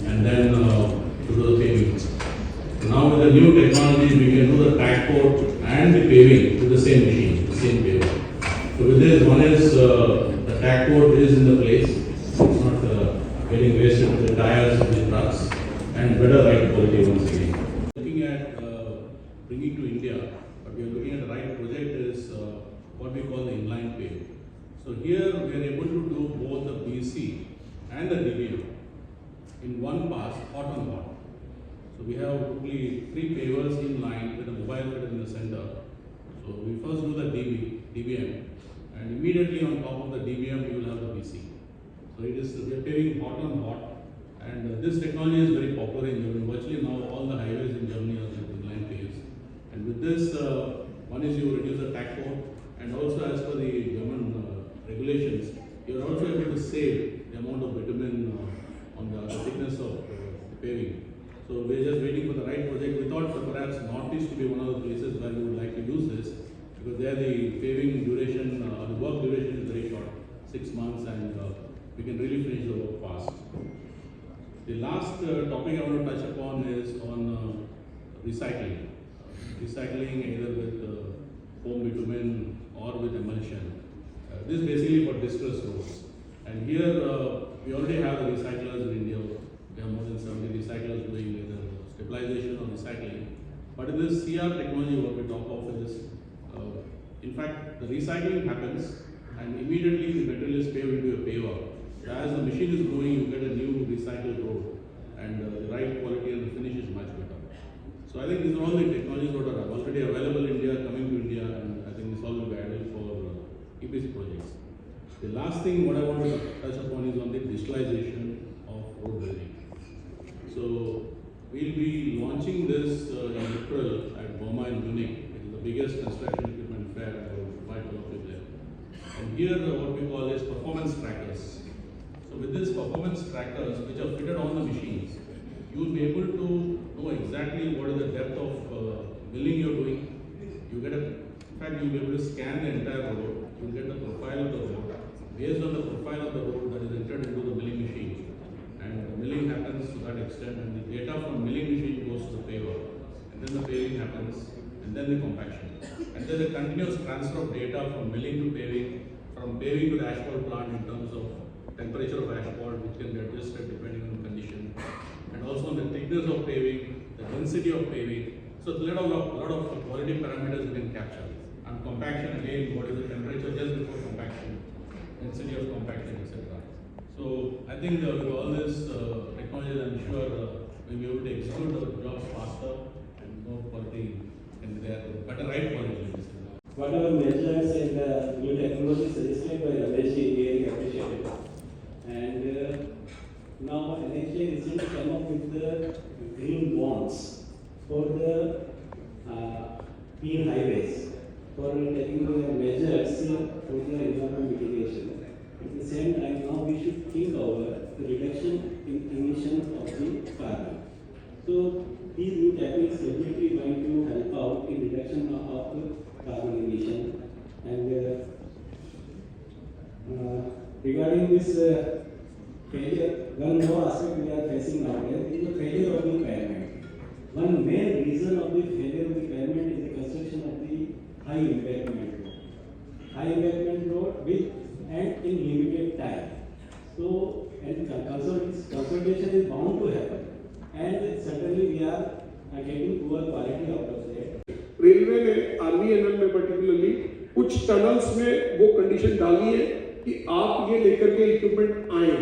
and then do the paving. So now with the new technology, we can do the tack coat and the paving with the same machine, the same paver. So with this, one is the tack coat is in the place, it's not getting wasted with the tires of the trucks, and better ride quality once again. Looking at bringing to India, but we are looking at the right project is what we call the inline pave. So here we are able to do both the BC and the DBM in one pass, hot on hot. So we have totally 3 pavers in line with a mobile pit in the center. So we first do the DBM, and immediately on top of the DBM you will have the BC. So it is, we are paving hot on hot, and this technology is very popular in Germany. Virtually now all the highways in Germany are with inline paves. And with this, one is you reduce the tack coat, and also as per the German regulations, you are also able to save the amount of bitumen on the thickness of paving. So we are just waiting for the right project. We thought that perhaps Northeast to be one of the places where we would like to use this, because there the paving duration, the work duration is very short, 6 months, and we can really finish the work fast. The last topic I want to touch upon is on recycling. Recycling either with foam bitumen or with emulsion. This is basically for distressed roads. And here we already have the recyclers in India. We have more than 70 recyclers doing either stabilization or recycling. But in this CR technology, what we talk of is, in fact, the recycling happens and immediately the material is paved into a paver. So as the machine is going, you get a new recycled road, and the right quality and the finish is much better. So I think these are all the technologies that are already available in India, coming to India, and I think this all will be ideal for EPC projects. The last thing what I want to touch upon is on the digitalization of road building. So we'll be launching this in April at Bauma in Munich. It is the biggest construction equipment fair. I will invite all of you there. And here what we call is performance trackers. So with these performance trackers, which are fitted on the machines, you will be able to know exactly what is the depth of milling you're doing. You get in fact, you'll be able to scan the entire road. You'll get the profile of the road. Based on the profile of the road, that is entered into the milling machine. And the milling happens to that extent, and the data from milling machine goes to the paver. And then the paving happens, and then the compaction. And there's a continuous transfer of data from milling to paving, from paving to the asphalt plant in terms of temperature of asphalt, which can be adjusted depending on the condition, and also on the thickness of paving, the density of paving. So a lot of quality parameters we can capture. And compaction, again, what is the temperature just before compaction, density of compaction, etc. So I think with all this technology, I'm sure we'll be able to execute the jobs faster and more quality and there, better right quality. Whatever measures and new technology suggested by Ramesh is very appreciated. And now NHA recently come up with the green bonds for the clean highways, for taking the measures for the environment mitigation. At the same time, now we should think over the reduction in emission of the carbon. So these new techniques definitely going to help out in reduction of carbon emission. And regarding this failure, one more aspect we are facing nowadays is the failure of the pavement. One main reason of the failure of the pavement is the construction of the high embankment road. High embankment road with and in limited time. So, and consolidation is bound to happen. And certainly we are getting poor quality out of that. Railway ने RVNL में particularly कुछ tunnels में वो condition डाली है कि आप ये लेकर के इक्विपमेंट आए।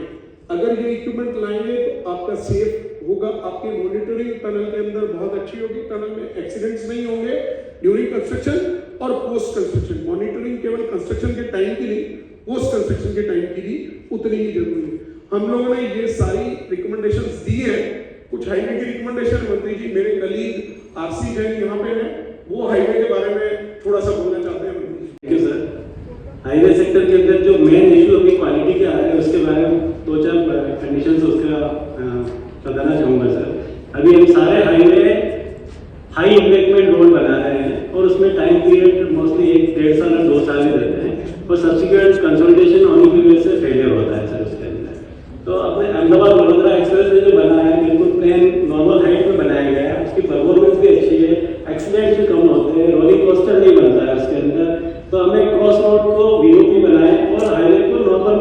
अगर ये इक्विपमेंट लाएंगे तो आपका सेफ होगा, आपकी मॉनिटरिंग टनल के अंदर बहुत अच्छी होगी, टनल में एक्सीडेंट्स नहीं होंगे ड्यूरिंग कंस्ट्रक्शन और पोस्ट कंस्ट्रक्शन। मॉनिटरिंग केवल कंस्ट्रक्शन के टाइम की नहीं, पोस्ट कंस्ट्रक्शन के टाइम की भी उतनी ही जरूरी है। हम लोगों ने ये सारी रिकमेंडेशंस दी है। कुछ हाईवे की रिकमेंडेशन मंत्री जी, मेरे कलीग आरसी जैन यहाँ पे हैं, वो हाईवे के बारे में थोड़ा सा बोलना चाहते हैं। Thank you sir. Highway sector के अंदर जो मेन इशू अभी क्वालिटी के आ रहे हैं उसके बारे में 2-4 कंडीशंस उसके बताना चाहूँगा सर। अभी हम सारे हाईवे हाई इम्पैक्टमेंट रोड बना रहे हैं और उसमें टाइम पीरियड मोस्टली 1-1.5 साल और 2 साल ही रहते हैं और सब्सिक्वेंट कंसोलिडेशन होने की वजह से फेलियर होता है सर उसके अंदर। तो अपने अहमदाबाद वडोदरा एक्सप्रेस जो बना है बिल्कुल प्लेन नॉर्मल हाइट में बनाया गया है, उसकी परफॉर्मेंस भी अच्छी है, एक्सीडेंट्स भी कम होते हैं, रोलिंग कोस्टर नहीं बनता है उसके अंदर। तो हमें क्रॉस रोड को वीओपी बनाए और हाईवे को नॉर्मल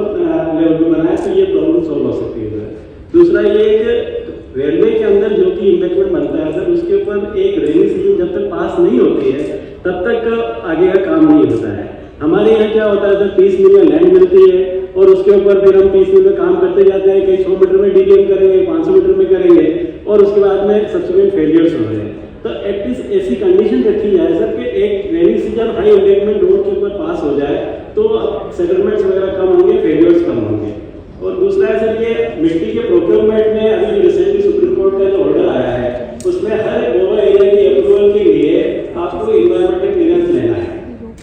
लेवल पे बनाए तो ये प्रॉब्लम सोल्व हो सकती है सर। दूसरा ये कि रेलवे के अंदर जो कि इम्पैक्टमेंट बनता है सर, उसके ऊपर एक रेनी सीजन जब तक पास नहीं होती है तब तक आगे का काम नहीं होता है। हमारे यहाँ क्या होता है सर, 30 मील में लैंड मिलती है और उसके ऊपर फिर हम 30 मील में काम करते जाते हैं, कहीं 100 मीटर में डीडीएम करेंगे, 500 मीटर में करेंगे और उसके बाद में सब्सिक्वेंट फेलियर्स हो रहे हैं। तो एटलीस्ट ऐसी कंडीशन रखी जाए सर कि एक रेनी सीजन हाई इम्पैक्टमेंट रोड के ऊपर पास हो जाए तो सेटलमेंट्स वगैरह कम होंगे, फेलियर्स कम होंगे। और दूसरा है सर, ये मिट्टी के प्रोक्योरमेंट में अभी रिसेंटली सुप्रीम कोर्ट का जो ऑर्डर आया है उसमें हर ओवर एरिया की अप्रूवल के लिए आपको इन्वायरमेंटल क्लियरेंस लेना है।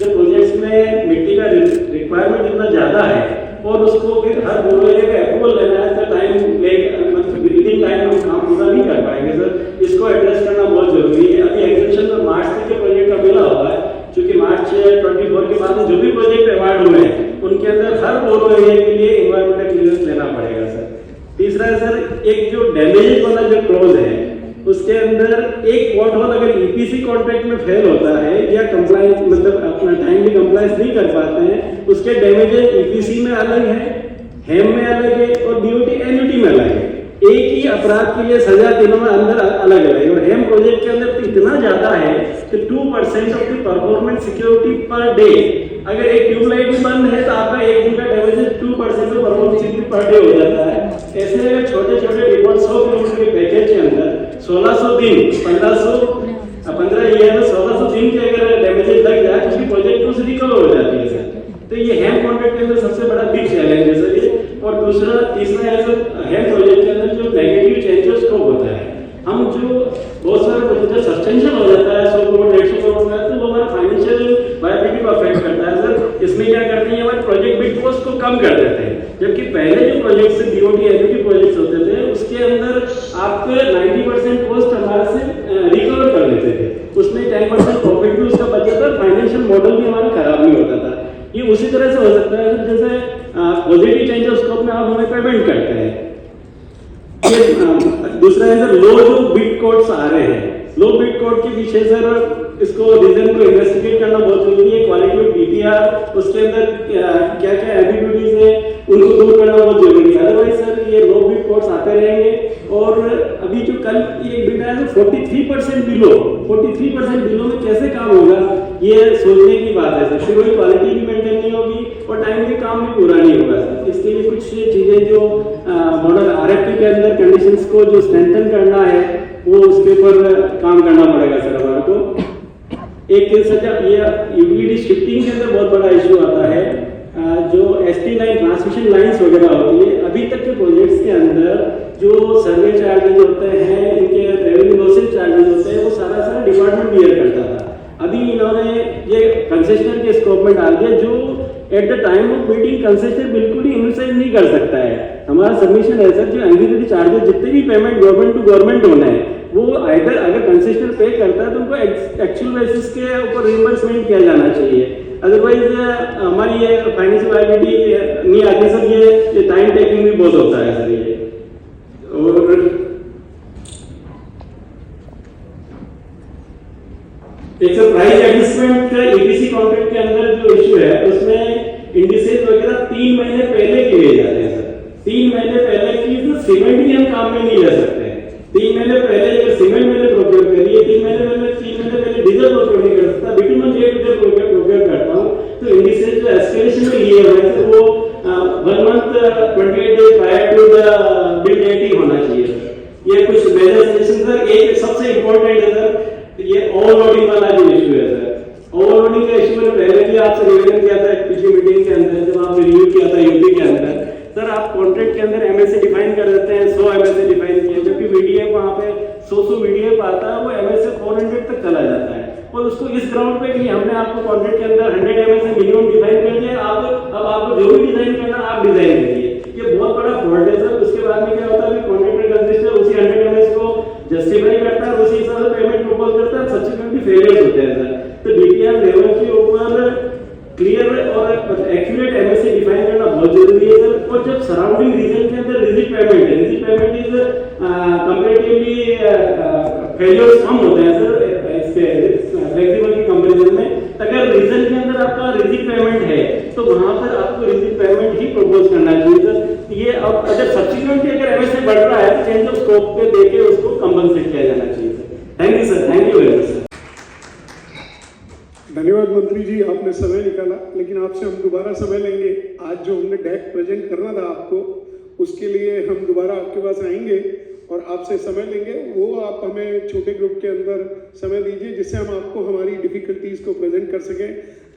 जब प्रोजेक्ट्स में मिट्टी का रिक्वायरमेंट इतना ज़्यादा है और उसको फिर हर ओवर एरिया का अप्रूवल लेना है तो टाइम मतलब विदिन टाइम हम काम पूरा नहीं कर पाएंगे सर। इसको एड्रेस करना बहुत जरूरी है। अभी एग्जीबिशन में मार्च तक के प्रोजेक्ट का मिला हुआ है, क्योंकि मार्च 24 के बाद जो भी प्रोजेक्ट अवार्ड हुए हैं उनके अंदर हर ओवर एरिया के लिए इन्वायरमेंटल क्लियरेंस लेना पड़ेगा सर। तीसरा है सर, एक जो डैमेजेज वाला जो क्लॉज है उसके अंदर एक वॉट होल अगर ईपीसी कॉन्ट्रैक्ट में फेल होता है या कंप्लायंस मतलब अपना टाइमली कंप्लायंस नहीं कर पाते हैं, उसके डैमेजेज ईपीसी में अलग है, हेम में अलग है और बीओटी एनयूटी में अलग है। एक ही अपराध के लिए सजा तीनों में अंदर अलग अलग है और हेम प्रोजेक्ट के अंदर तो इतना ज्यादा है कि 2% of the performance security per day. अगर एक ट्यूबलाइट भी बंद है तो आपका एक दिन का damage 2% of performance security per day हो जाता है। ऐसे अगर छोटे छोटे रिपोर्ट 100 किलोमीटर के पैकेज के अंदर 1600 दिन 15 ईयर में 1600 दिन के अगर डैमेजेस लग जाए तो उसकी प्रोजेक्ट कुछ रिकवर हो जाती है सर। तो ये हेम कॉन्ट्रैक्ट के अंदर सबसे बड़ा बिग चैलेंज है सर ये। और दूसरा तीसरा है सर, हेम प्रोजेक्ट के अंदर जो नेगेटिव चेंजेस को होता है, हम जो बहुत सारे प्रोजेक्ट सब्सटेंशियल हो जाता है 100 करोड़ 150 करोड़ का, तो वो हमारा फाइनेंशियल वायबिलिटी को अफेक्ट करता है सर। इसमें क्या करते हैं, हमारे प्रोजेक्ट बिड कॉस्ट को कम कर देते हैं, जबकि पहले जो प्रोजेक्ट से बीओटी एनयूटी प्रोजेक्ट्स होते थे उसके अंदर आपके 90% कॉस्ट हमारे से रिकवर कर लेते थे, उसमें 10% प्रॉफिट भी उसका बच जाता, फाइनेंशियल मॉडल भी हमारा खराब नहीं होता था। ये उसी तरह से हो सकता है जैसे पॉजिटिव चेंज ऑफ स्कोप में आप हमें पेमेंट करते हैं। ये दूसरा है सर, लो जो बिड कोड्स आ रहे हैं, लो बिड कोड के पीछे सर इसको रीजन को इन्वेस्टिगेट करना बहुत जरूरी है। क्वालिटी ऑफ डीपीआर, उसके अंदर क्या क्या एम्बिग्यूटीज है उनको दूर करना बहुत जरूरी है। अदरवाइज सर ये लो बिड कोड्स आते रहेंगे। और अभी जो कल ये बिड आया 43% बिलो में कैसे काम होगा, ये सोचने की बात है सर। फिर वही क्वालिटी भी मेंटेन नहीं होगी और टाइम के काम भी पूरा नहीं होगा सर। इसके लिए कुछ चीजें जो मॉडल आरएफपी के अंदर कंडीशंस को जो स्ट्रेंथन करना है वो उसके ऊपर काम करना पड़ेगा सर हमारे को। एक सर ये यूटिलिटी शिफ्टिंग के अंदर बहुत बड़ा इशू आता है। जो एसटी लाइन ट्रांसमिशन लाइंस वगैरह होती है, अभी तक के प्रोजेक्ट्स के अंदर जो सर्वे चार्जेज होते हैं, इनके रेवेन्यू लॉसेस चार्जेज होते हैं, वो सारा डिपार्टमेंट बियर करता था। अभी इन्होंने ये कंसेशनर के स्कोप में डाल दिया, जो at the time of bidding concessionaire बिल्कुल ही इनिशिएट नहीं कर सकता है। हमारा सबमिशन है सर, जो एग्जीक्यूटिव चार्जेस जितने भी पेमेंट गवर्नमेंट टू गवर्नमेंट होना है वो अगर कंसेशनर पे करता है तो उनको एक्चुअल बेसिस के ऊपर रिइंबर्समेंट किया जाना चाहिए। अदरवाइज हमारी ये फाइनेंशियल लायबिलिटी नहीं आती सर, ये टाइम टेकिंग भी बहुत होता है सर ये। और एक sir price adjustment EPC contract के अंदर जो इशू है उसमें इंडिसेस वगैरह 3 महीने पहले के लिए जाते हैं सर। 3 महीने पहले की तो सीमेंट भी हम काम में नहीं ले सकते। 3 महीने पहले अगर सीमेंट मैंने प्रोक्योर करी है, 3 महीने पहले डीजल प्रोक्योर नहीं कर सकता, बिटुमन रेट प्रोक्योर करता हूँ, तो इंडिसेस जो एस्केलेशन में लिए हुए हैं वो 1 month 28 days prior to the bill date ही होना चाहिए। ये कुछ मेजर्स सर। एक सबसे इंपॉर्टेंट है सर, ये ओवरलोडिंग वाला जो इशू है सर। ओवरलोडिंग का इशू मैंने पहले भी आपसे निवेदन किया था पिछली मीटिंग के अंदर, जब आपने रिव्यू किया था यूपी के अंदर। सर आप कॉन्ट्रैक्ट के अंदर एमएसए डिफाइन कर देते हैं, 100 एमएसए डिफाइन किए, जबकि वीडीएफ वहाँ पे 100 वीडीएफ आता है, वो एमएसए 400 तक चला जाता है। और उसको इस ग्राउंड पे कि हमने आपको कॉन्ट्रैक्ट के अंदर 100 एमएसए मिनिमम डिफाइन कर दिया, अब आपको जो भी डिजाइन करना आप डिजाइन करिए। ये बहुत बड़ा फॉल्ट है सर। उसके बाद में क्या होता है, कंपेरेटिवली फेलियर्स कम होते हैं सर इसके फ्लेक्सिबल की कंपैरिजन में। अगर रीजन के अंदर आपका रिजिक पेमेंट है तो वहां पर आपको रिजिक पेमेंट ही प्रपोज करना चाहिए सर। ये अब अगर सब्सिक्वेंटली अगर एमएसए बढ़ रहा है तो चेंज ऑफ स्कोप पे देके उसको कंपनसेट किया जाना चाहिए sir. Thank you sir, thank you very much sir. धन्यवाद मंत्री जी, आपने समय निकाला, लेकिन आपसे हम दोबारा समय लेंगे। आज जो हमने डेक प्रेजेंट करना था आपको, उसके लिए हम दोबारा आपके पास आएंगे और आपसे समय लेंगे। वो आप हमें छोटे ग्रुप के अंदर समय दीजिए जिससे हम आपको हमारी डिफिकल्टीज को प्रेजेंट कर सकें।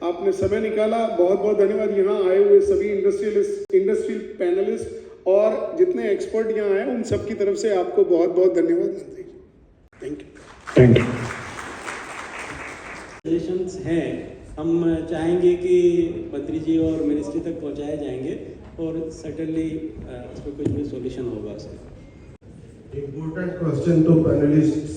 आपने समय निकाला, बहुत बहुत धन्यवाद। यहाँ आए हुए सभी इंडस्ट्रियल पैनलिस्ट और जितने एक्सपर्ट यहाँ आए उन सब की तरफ से आपको बहुत बहुत धन्यवाद मंत्री ji. Thank you. Thank you. Suggestions हैं, हम चाहेंगे कि मंत्री जी और मिनिस्ट्री तक पहुंचाए जाएंगे और सर्टेनली इस पर कुछ भी सॉल्यूशन होगा sir. Important question to panelists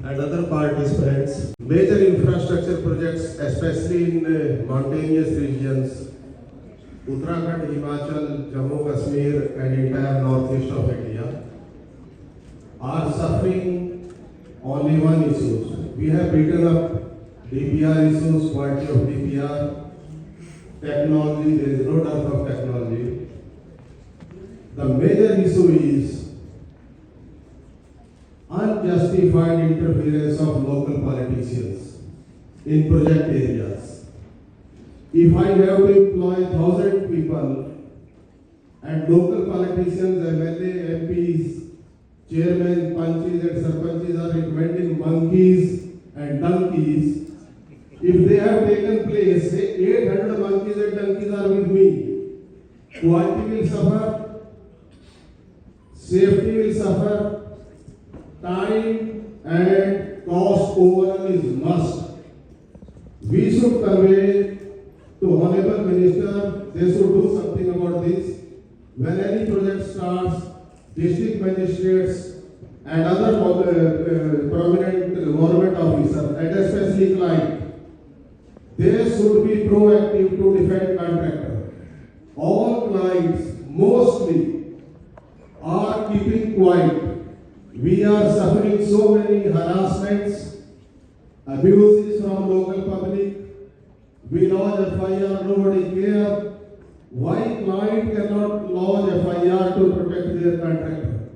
and other participants. Major infrastructure projects, especially in mountainous regions, Uttarakhand, Himachal, Jammu, Kashmir, and entire northeast of India, are suffering only one issue. We have beaten up DPR issues, quality of DPR, technology. There is no dearth of technology. The major issue is unjustified interference of local politicians in project areas. If I have to employ 1,000 people and local politicians, MLA, MPs, chairmen, panchis and sarpanchis are recommending monkeys and donkeys, if they have taken place, say 800 monkeys and donkeys are with me, quality will suffer, safety will suffer, time and cost overrun is must. We should convey to Honorable Minister, they should do something about this. When any project starts, district magistrates and other prominent government officers, and especially client, they should be proactive to defend contractor. All clients mostly are keeping quiet. We are suffering so many harassments, abuses from local public. We lodge FIR, nobody care. Why client cannot lodge FIR to protect their contractor?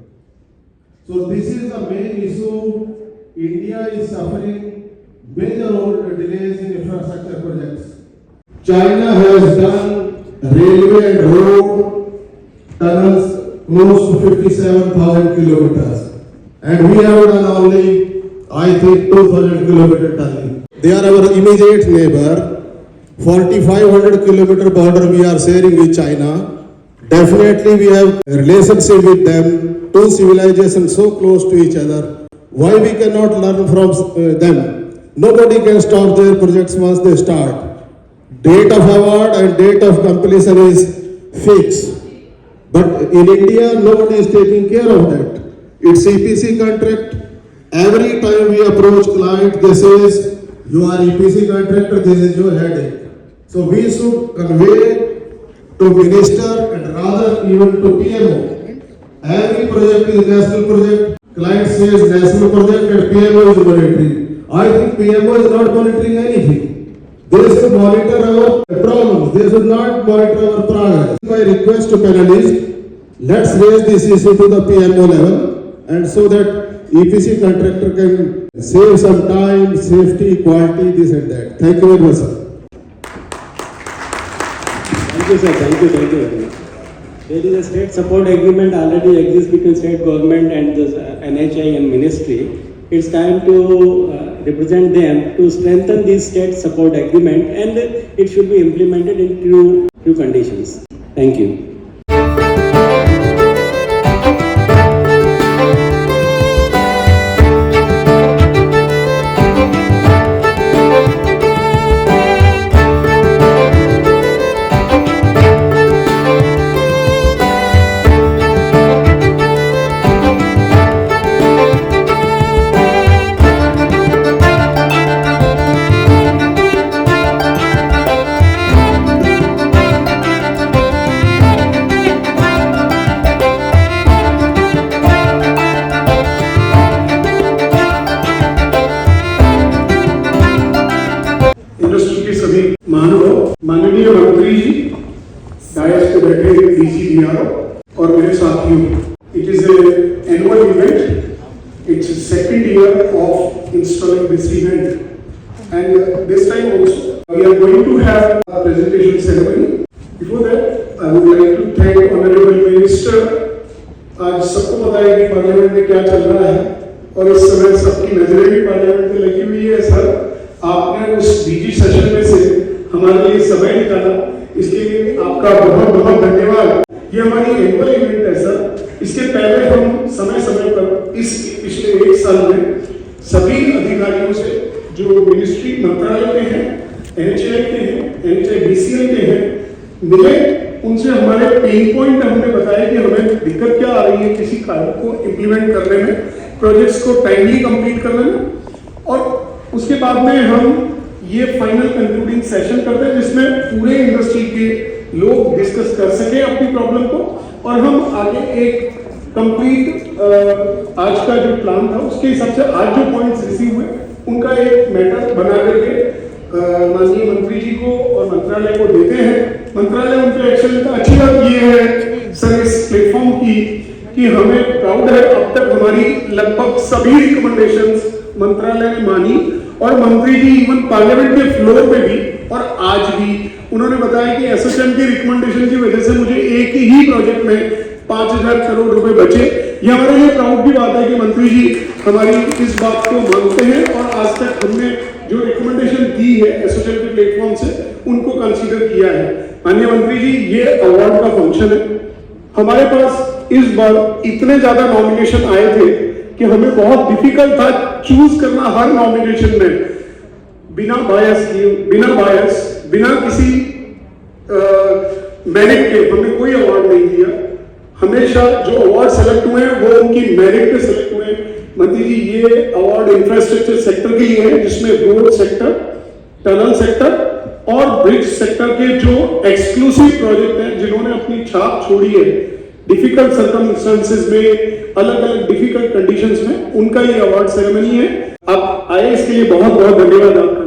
So this is the main issue. India is suffering major delays in infrastructure projects. China has done railway and road tunnels close to 57,000 kilometers. And we have done only, I think, 2,000 kilometer tunneling. They are our immediate neighbor. 4,500 kilometer border we are sharing with China. Definitely we have a relationship with them. Two civilizations so close to each other. Why we cannot learn from them? Nobody can stop their projects once they start. Date of award and date of completion is fixed. But in India, nobody is taking care of that. It's EPC contract. Every time we approach client, they says, you are EPC contractor, this is your headache. So we should convey to minister and rather even to PMO. Every project is national project. Client says national project and PMO is monitoring. I think PMO is not monitoring anything. They should monitor our problems. They should not monitor our progress. My request to panelists, let's raise this issue to the PMO level. And so that EPC contractor can save some time, safety, quality, this and that. Thank you very much, sir. Thank you sir, thank you very much. There is a state support agreement already exists between state government and the NHI and ministry. It's time to represent them to strengthen this state support agreement, and it should be implemented in few conditions. Thank you. it's the second year of installing this event. And this time also, we are going to have a presentation ceremony. Before that, I would like to thank Honorable Minister. आज सबको पता है कि parliament में क्या चल रहा है और इस समय सबकी नजरें भी पार्लियामेंट में लगी हुई है। सर, आपने उस बीजी सेशन में से हमारे लिए समय निकाला, इसके लिए आपका बहुत बहुत धन्यवाद। ये हमारी एनुअल इवेंट है सर। इसके पहले हम समय समय पर इस पिछले एक साल में सभी अधिकारियों से जो मिनिस्ट्री मंत्रालय के हैं, NHAI के हैं, NHAI-BCL के हैं, मिले, उनसे हमारे पेन पॉइंट हमने बताया कि हमें दिक्कत क्या आ रही है किसी कार्य को इम्प्लीमेंट करने में, प्रोजेक्ट्स को टाइमली कंप्लीट करने में, और उसके बाद में हम ये फाइनल कंक्लूडिंग सेशन करते हैं जिसमें पूरे इंडस्ट्री के लोग डिस्कस कर सके अपनी प्रॉब्लम को, और हम आगे एक कंप्लीट आज का जो प्लान था उसके हिसाब से आज जो पॉइंट्स रिसीव हुए उनका एक मैटर बना करके माननीय मंत्री जी को और मंत्रालय को देते हैं। मंत्रालय उन पे एक्शन लेता। अच्छी बात ये है सर इस प्लेटफॉर्म की कि हमें प्राउड है, अब तक हमारी लगभग सभी रिकमेंडेशंस मंत्रालय ने मानी, और मंत्री जी इवन पार्लियामेंट के फ्लोर पे भी और आज भी उन्होंने बताया कि एसोचैम की रिकमेंडेशन की वजह से मुझे एक ही प्रोजेक्ट में 5,000 करोड़ रुपए बचे। ये हमारे लिए प्राउड की बात है कि मंत्री जी हमारी इस बात को मानते हैं, और आज तक हमने जो रिकमेंडेशन दी है एसोचैम के प्लेटफॉर्म से उनको कंसीडर किया है। माननीय मंत्री जी, ये अवार्ड का फंक्शन है। हमारे पास इस बार इतने ज्यादा नॉमिनेशन आए थे कि हमें बहुत डिफिकल्ट था चूज करना हर नॉमिनेशन में, बिना बायस बिना किसी मेरिट के हमने कोई अवार्ड नहीं दिया। हमेशा जो अवार्ड सेलेक्ट हुए हैं वो उनकी मेरिट पे सेलेक्ट हुए हैं। मंत्री जी, ये अवार्ड इंफ्रास्ट्रक्चर सेक्टर के लिए है जिसमें रोड सेक्टर, टनल सेक्टर और ब्रिज सेक्टर के जो एक्सक्लूसिव प्रोजेक्ट हैं जिन्होंने अपनी छाप छोड़ी है डिफिकल्ट सर्कमस्टेंसेस में, अलग अलग डिफिकल्ट कंडीशंस में, उनका ये अवार्ड सेरेमनी है। आप आए इसके लिए बहुत बहुत धन्यवाद आपका।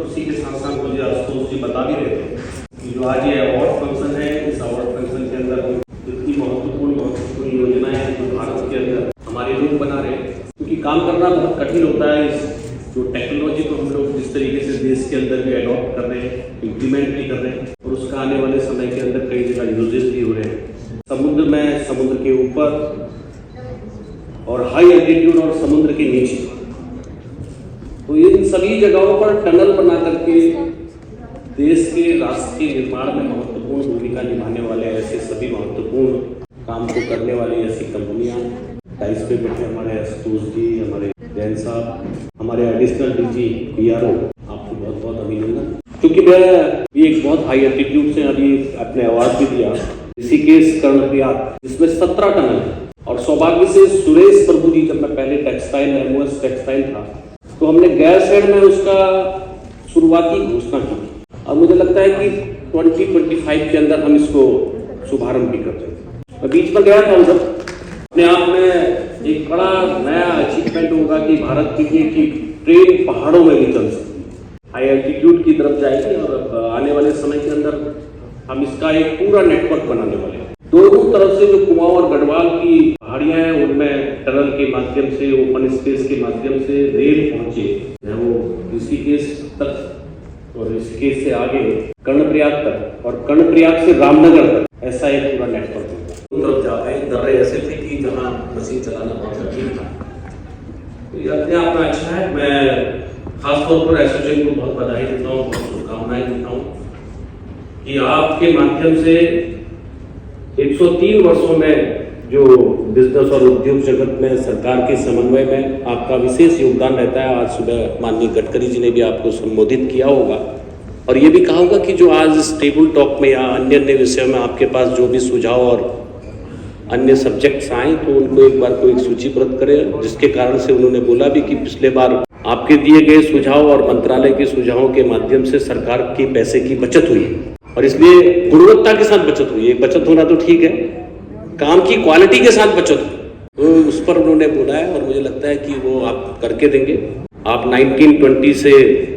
उसी के साथ साथ मुझे आशुतोष जी बता भी रहे थे कि जो आज ये अवार्ड फंक्शन है, इस अवार्ड फंक्शन के अंदर इतनी महत्वपूर्ण योजनाएं जो भारत के अंदर हमारे लोग बना रहे हैं, क्योंकि काम करना बहुत कठिन होता है। इस जो टेक्नोलॉजी को हम लोग जिस तरीके से देश के अंदर भी अडॉप्ट कर रहे हैं, इम्प्लीमेंट भी कर रहे हैं, और उसका आने वाले समय के अंदर कई जगह यूजेस भी हो रहे हैं। समुद्र में, समुद्र के ऊपर और हाई एल्टीट्यूड और समुद्र के नीचे, तो इन सभी जगहों पर टनल बना करके देश के राष्ट्र के निर्माण में महत्वपूर्ण भूमिका निभाने वाले ऐसे सभी महत्वपूर्ण काम को करने वाली ऐसी कंपनियां, टाइस पे बैठे हमारे आशुतोष जी, हमारे जैन साहब, हमारे एडिशनल डीजी PRO, आपको बहुत बहुत अभिनंदन। क्योंकि मैं ये एक बहुत हाई एल्टीट्यूड से अभी अपने अवार्ड भी दिया, ऋषिकेश कर्णप्रयाग, जिसमें 17 टनल है। और सौभाग्य से सुरेश प्रभु जी, जब मैं पहले MOS टेक्सटाइल था, तो हमने गैरसैंण में उसका शुरुआती घोषणा की थी, और मुझे लगता है कि 2025 के अंदर हम इसको शुभारंभ भी कर रहे हैं। मैं बीच में गया था उधर, अपने आप में एक बड़ा नया अचीवमेंट होगा कि भारत की ट्रेन पहाड़ों में भी चल सकती है, हाई एल्टीट्यूड की तरफ जाएगी, और आने वाले समय के अंदर हम इसका एक पूरा नेटवर्क बनाने वाले हैं। दोनों तरफ से जो कुमाऊं और गढ़वाल की पहाड़ियां हैं, उनमें टनल के माध्यम से, ओपन स्पेस के माध्यम से रेल पहुंचे, वो ऋषिकेश तक और ऋषिकेश से आगे कर्णप्रयाग तक और कर्णप्रयाग से रामनगर तक, ऐसा एक पूरा नेटवर्क होगा। उन तरफ जाते हैं, दर्रे ऐसे थे कि जहाँ मशीन चलाना बहुत कठिन था। तो ये अपने आप में अच्छा है। मैं खासतौर पर एसोसिएशन को बहुत बधाई देता हूँ, बहुत शुभकामनाएं देता हूँ कि आपके माध्यम से 103 वर्षों में जो बिजनेस और उद्योग जगत में सरकार के समन्वय में आपका विशेष योगदान रहता है। आज सुबह माननीय गडकरी जी ने भी आपको संबोधित किया होगा, और ये भी कहा होगा कि जो आज इस टेबल टॉक में या अन्य अन्य विषयों में आपके पास जो भी सुझाव और अन्य सब्जेक्ट्स आए, तो उनको एक बार को एक सूचीबद्ध करें, जिसके कारण से उन्होंने बोला भी कि पिछले बार आपके दिए गए सुझाव और मंत्रालय के सुझावों के माध्यम से सरकार के पैसे की बचत हुई, और इसलिए गुणवत्ता के साथ बचत हुई है। बचत होना तो ठीक है, काम की क्वालिटी के साथ बचत हो, तो उस पर उन्होंने बोला है, और मुझे लगता है कि वो आप करके देंगे। आप 1920 से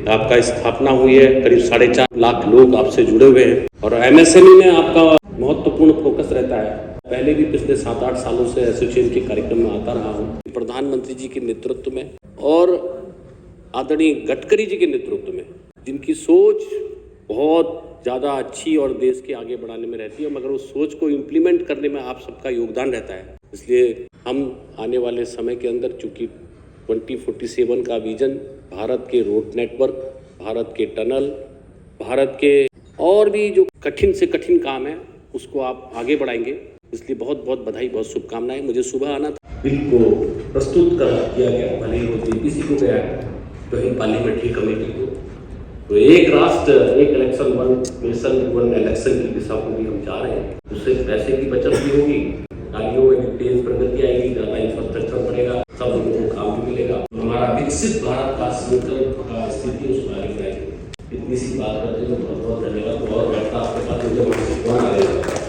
आपका स्थापना हुई है, करीब 4.5 लाख लोग आपसे जुड़े हुए हैं, और MSME में आपका महत्वपूर्ण फोकस रहता है। पहले भी पिछले 7-8 सालों से एसोसिएशन के कार्यक्रम में आता रहा हूँ, प्रधानमंत्री जी के नेतृत्व में और आदरणीय गडकरी जी के नेतृत्व में, जिनकी सोच बहुत ज़्यादा अच्छी और देश के आगे बढ़ाने में रहती है, मगर उस सोच को इम्प्लीमेंट करने में आप सबका योगदान रहता है। इसलिए हम आने वाले समय के अंदर, चूँकि 2047 का विजन, भारत के रोड नेटवर्क, भारत के टनल, भारत के और भी जो कठिन से कठिन काम है, उसको आप आगे बढ़ाएंगे। इसलिए बहुत बहुत बधाई, बहुत शुभकामनाएं। मुझे सुबह आना था, बिल को प्रस्तुत किया गया, भले ही वो JPC को गया तो ही पार्लियामेंट्री कमेटी को, तो एक राष्ट्र एक election, one nation one election की दिशा को भी हम जा रहे हैं। उससे पैसे की बचत भी होगी, गाड़ियों में तेज प्रगति आएगी, ज़्यादा इंफ्रास्ट्रक्चर बढ़ेगा, सब लोगों को काम भी मिलेगा, हमारा विकसित भारत का संकल्प का स्थिति उसमें आगे बढ़ाएगी। इतनी सी बात करते हुए बहुत बहुत धन्यवाद। और बैठा आपके पास मुझे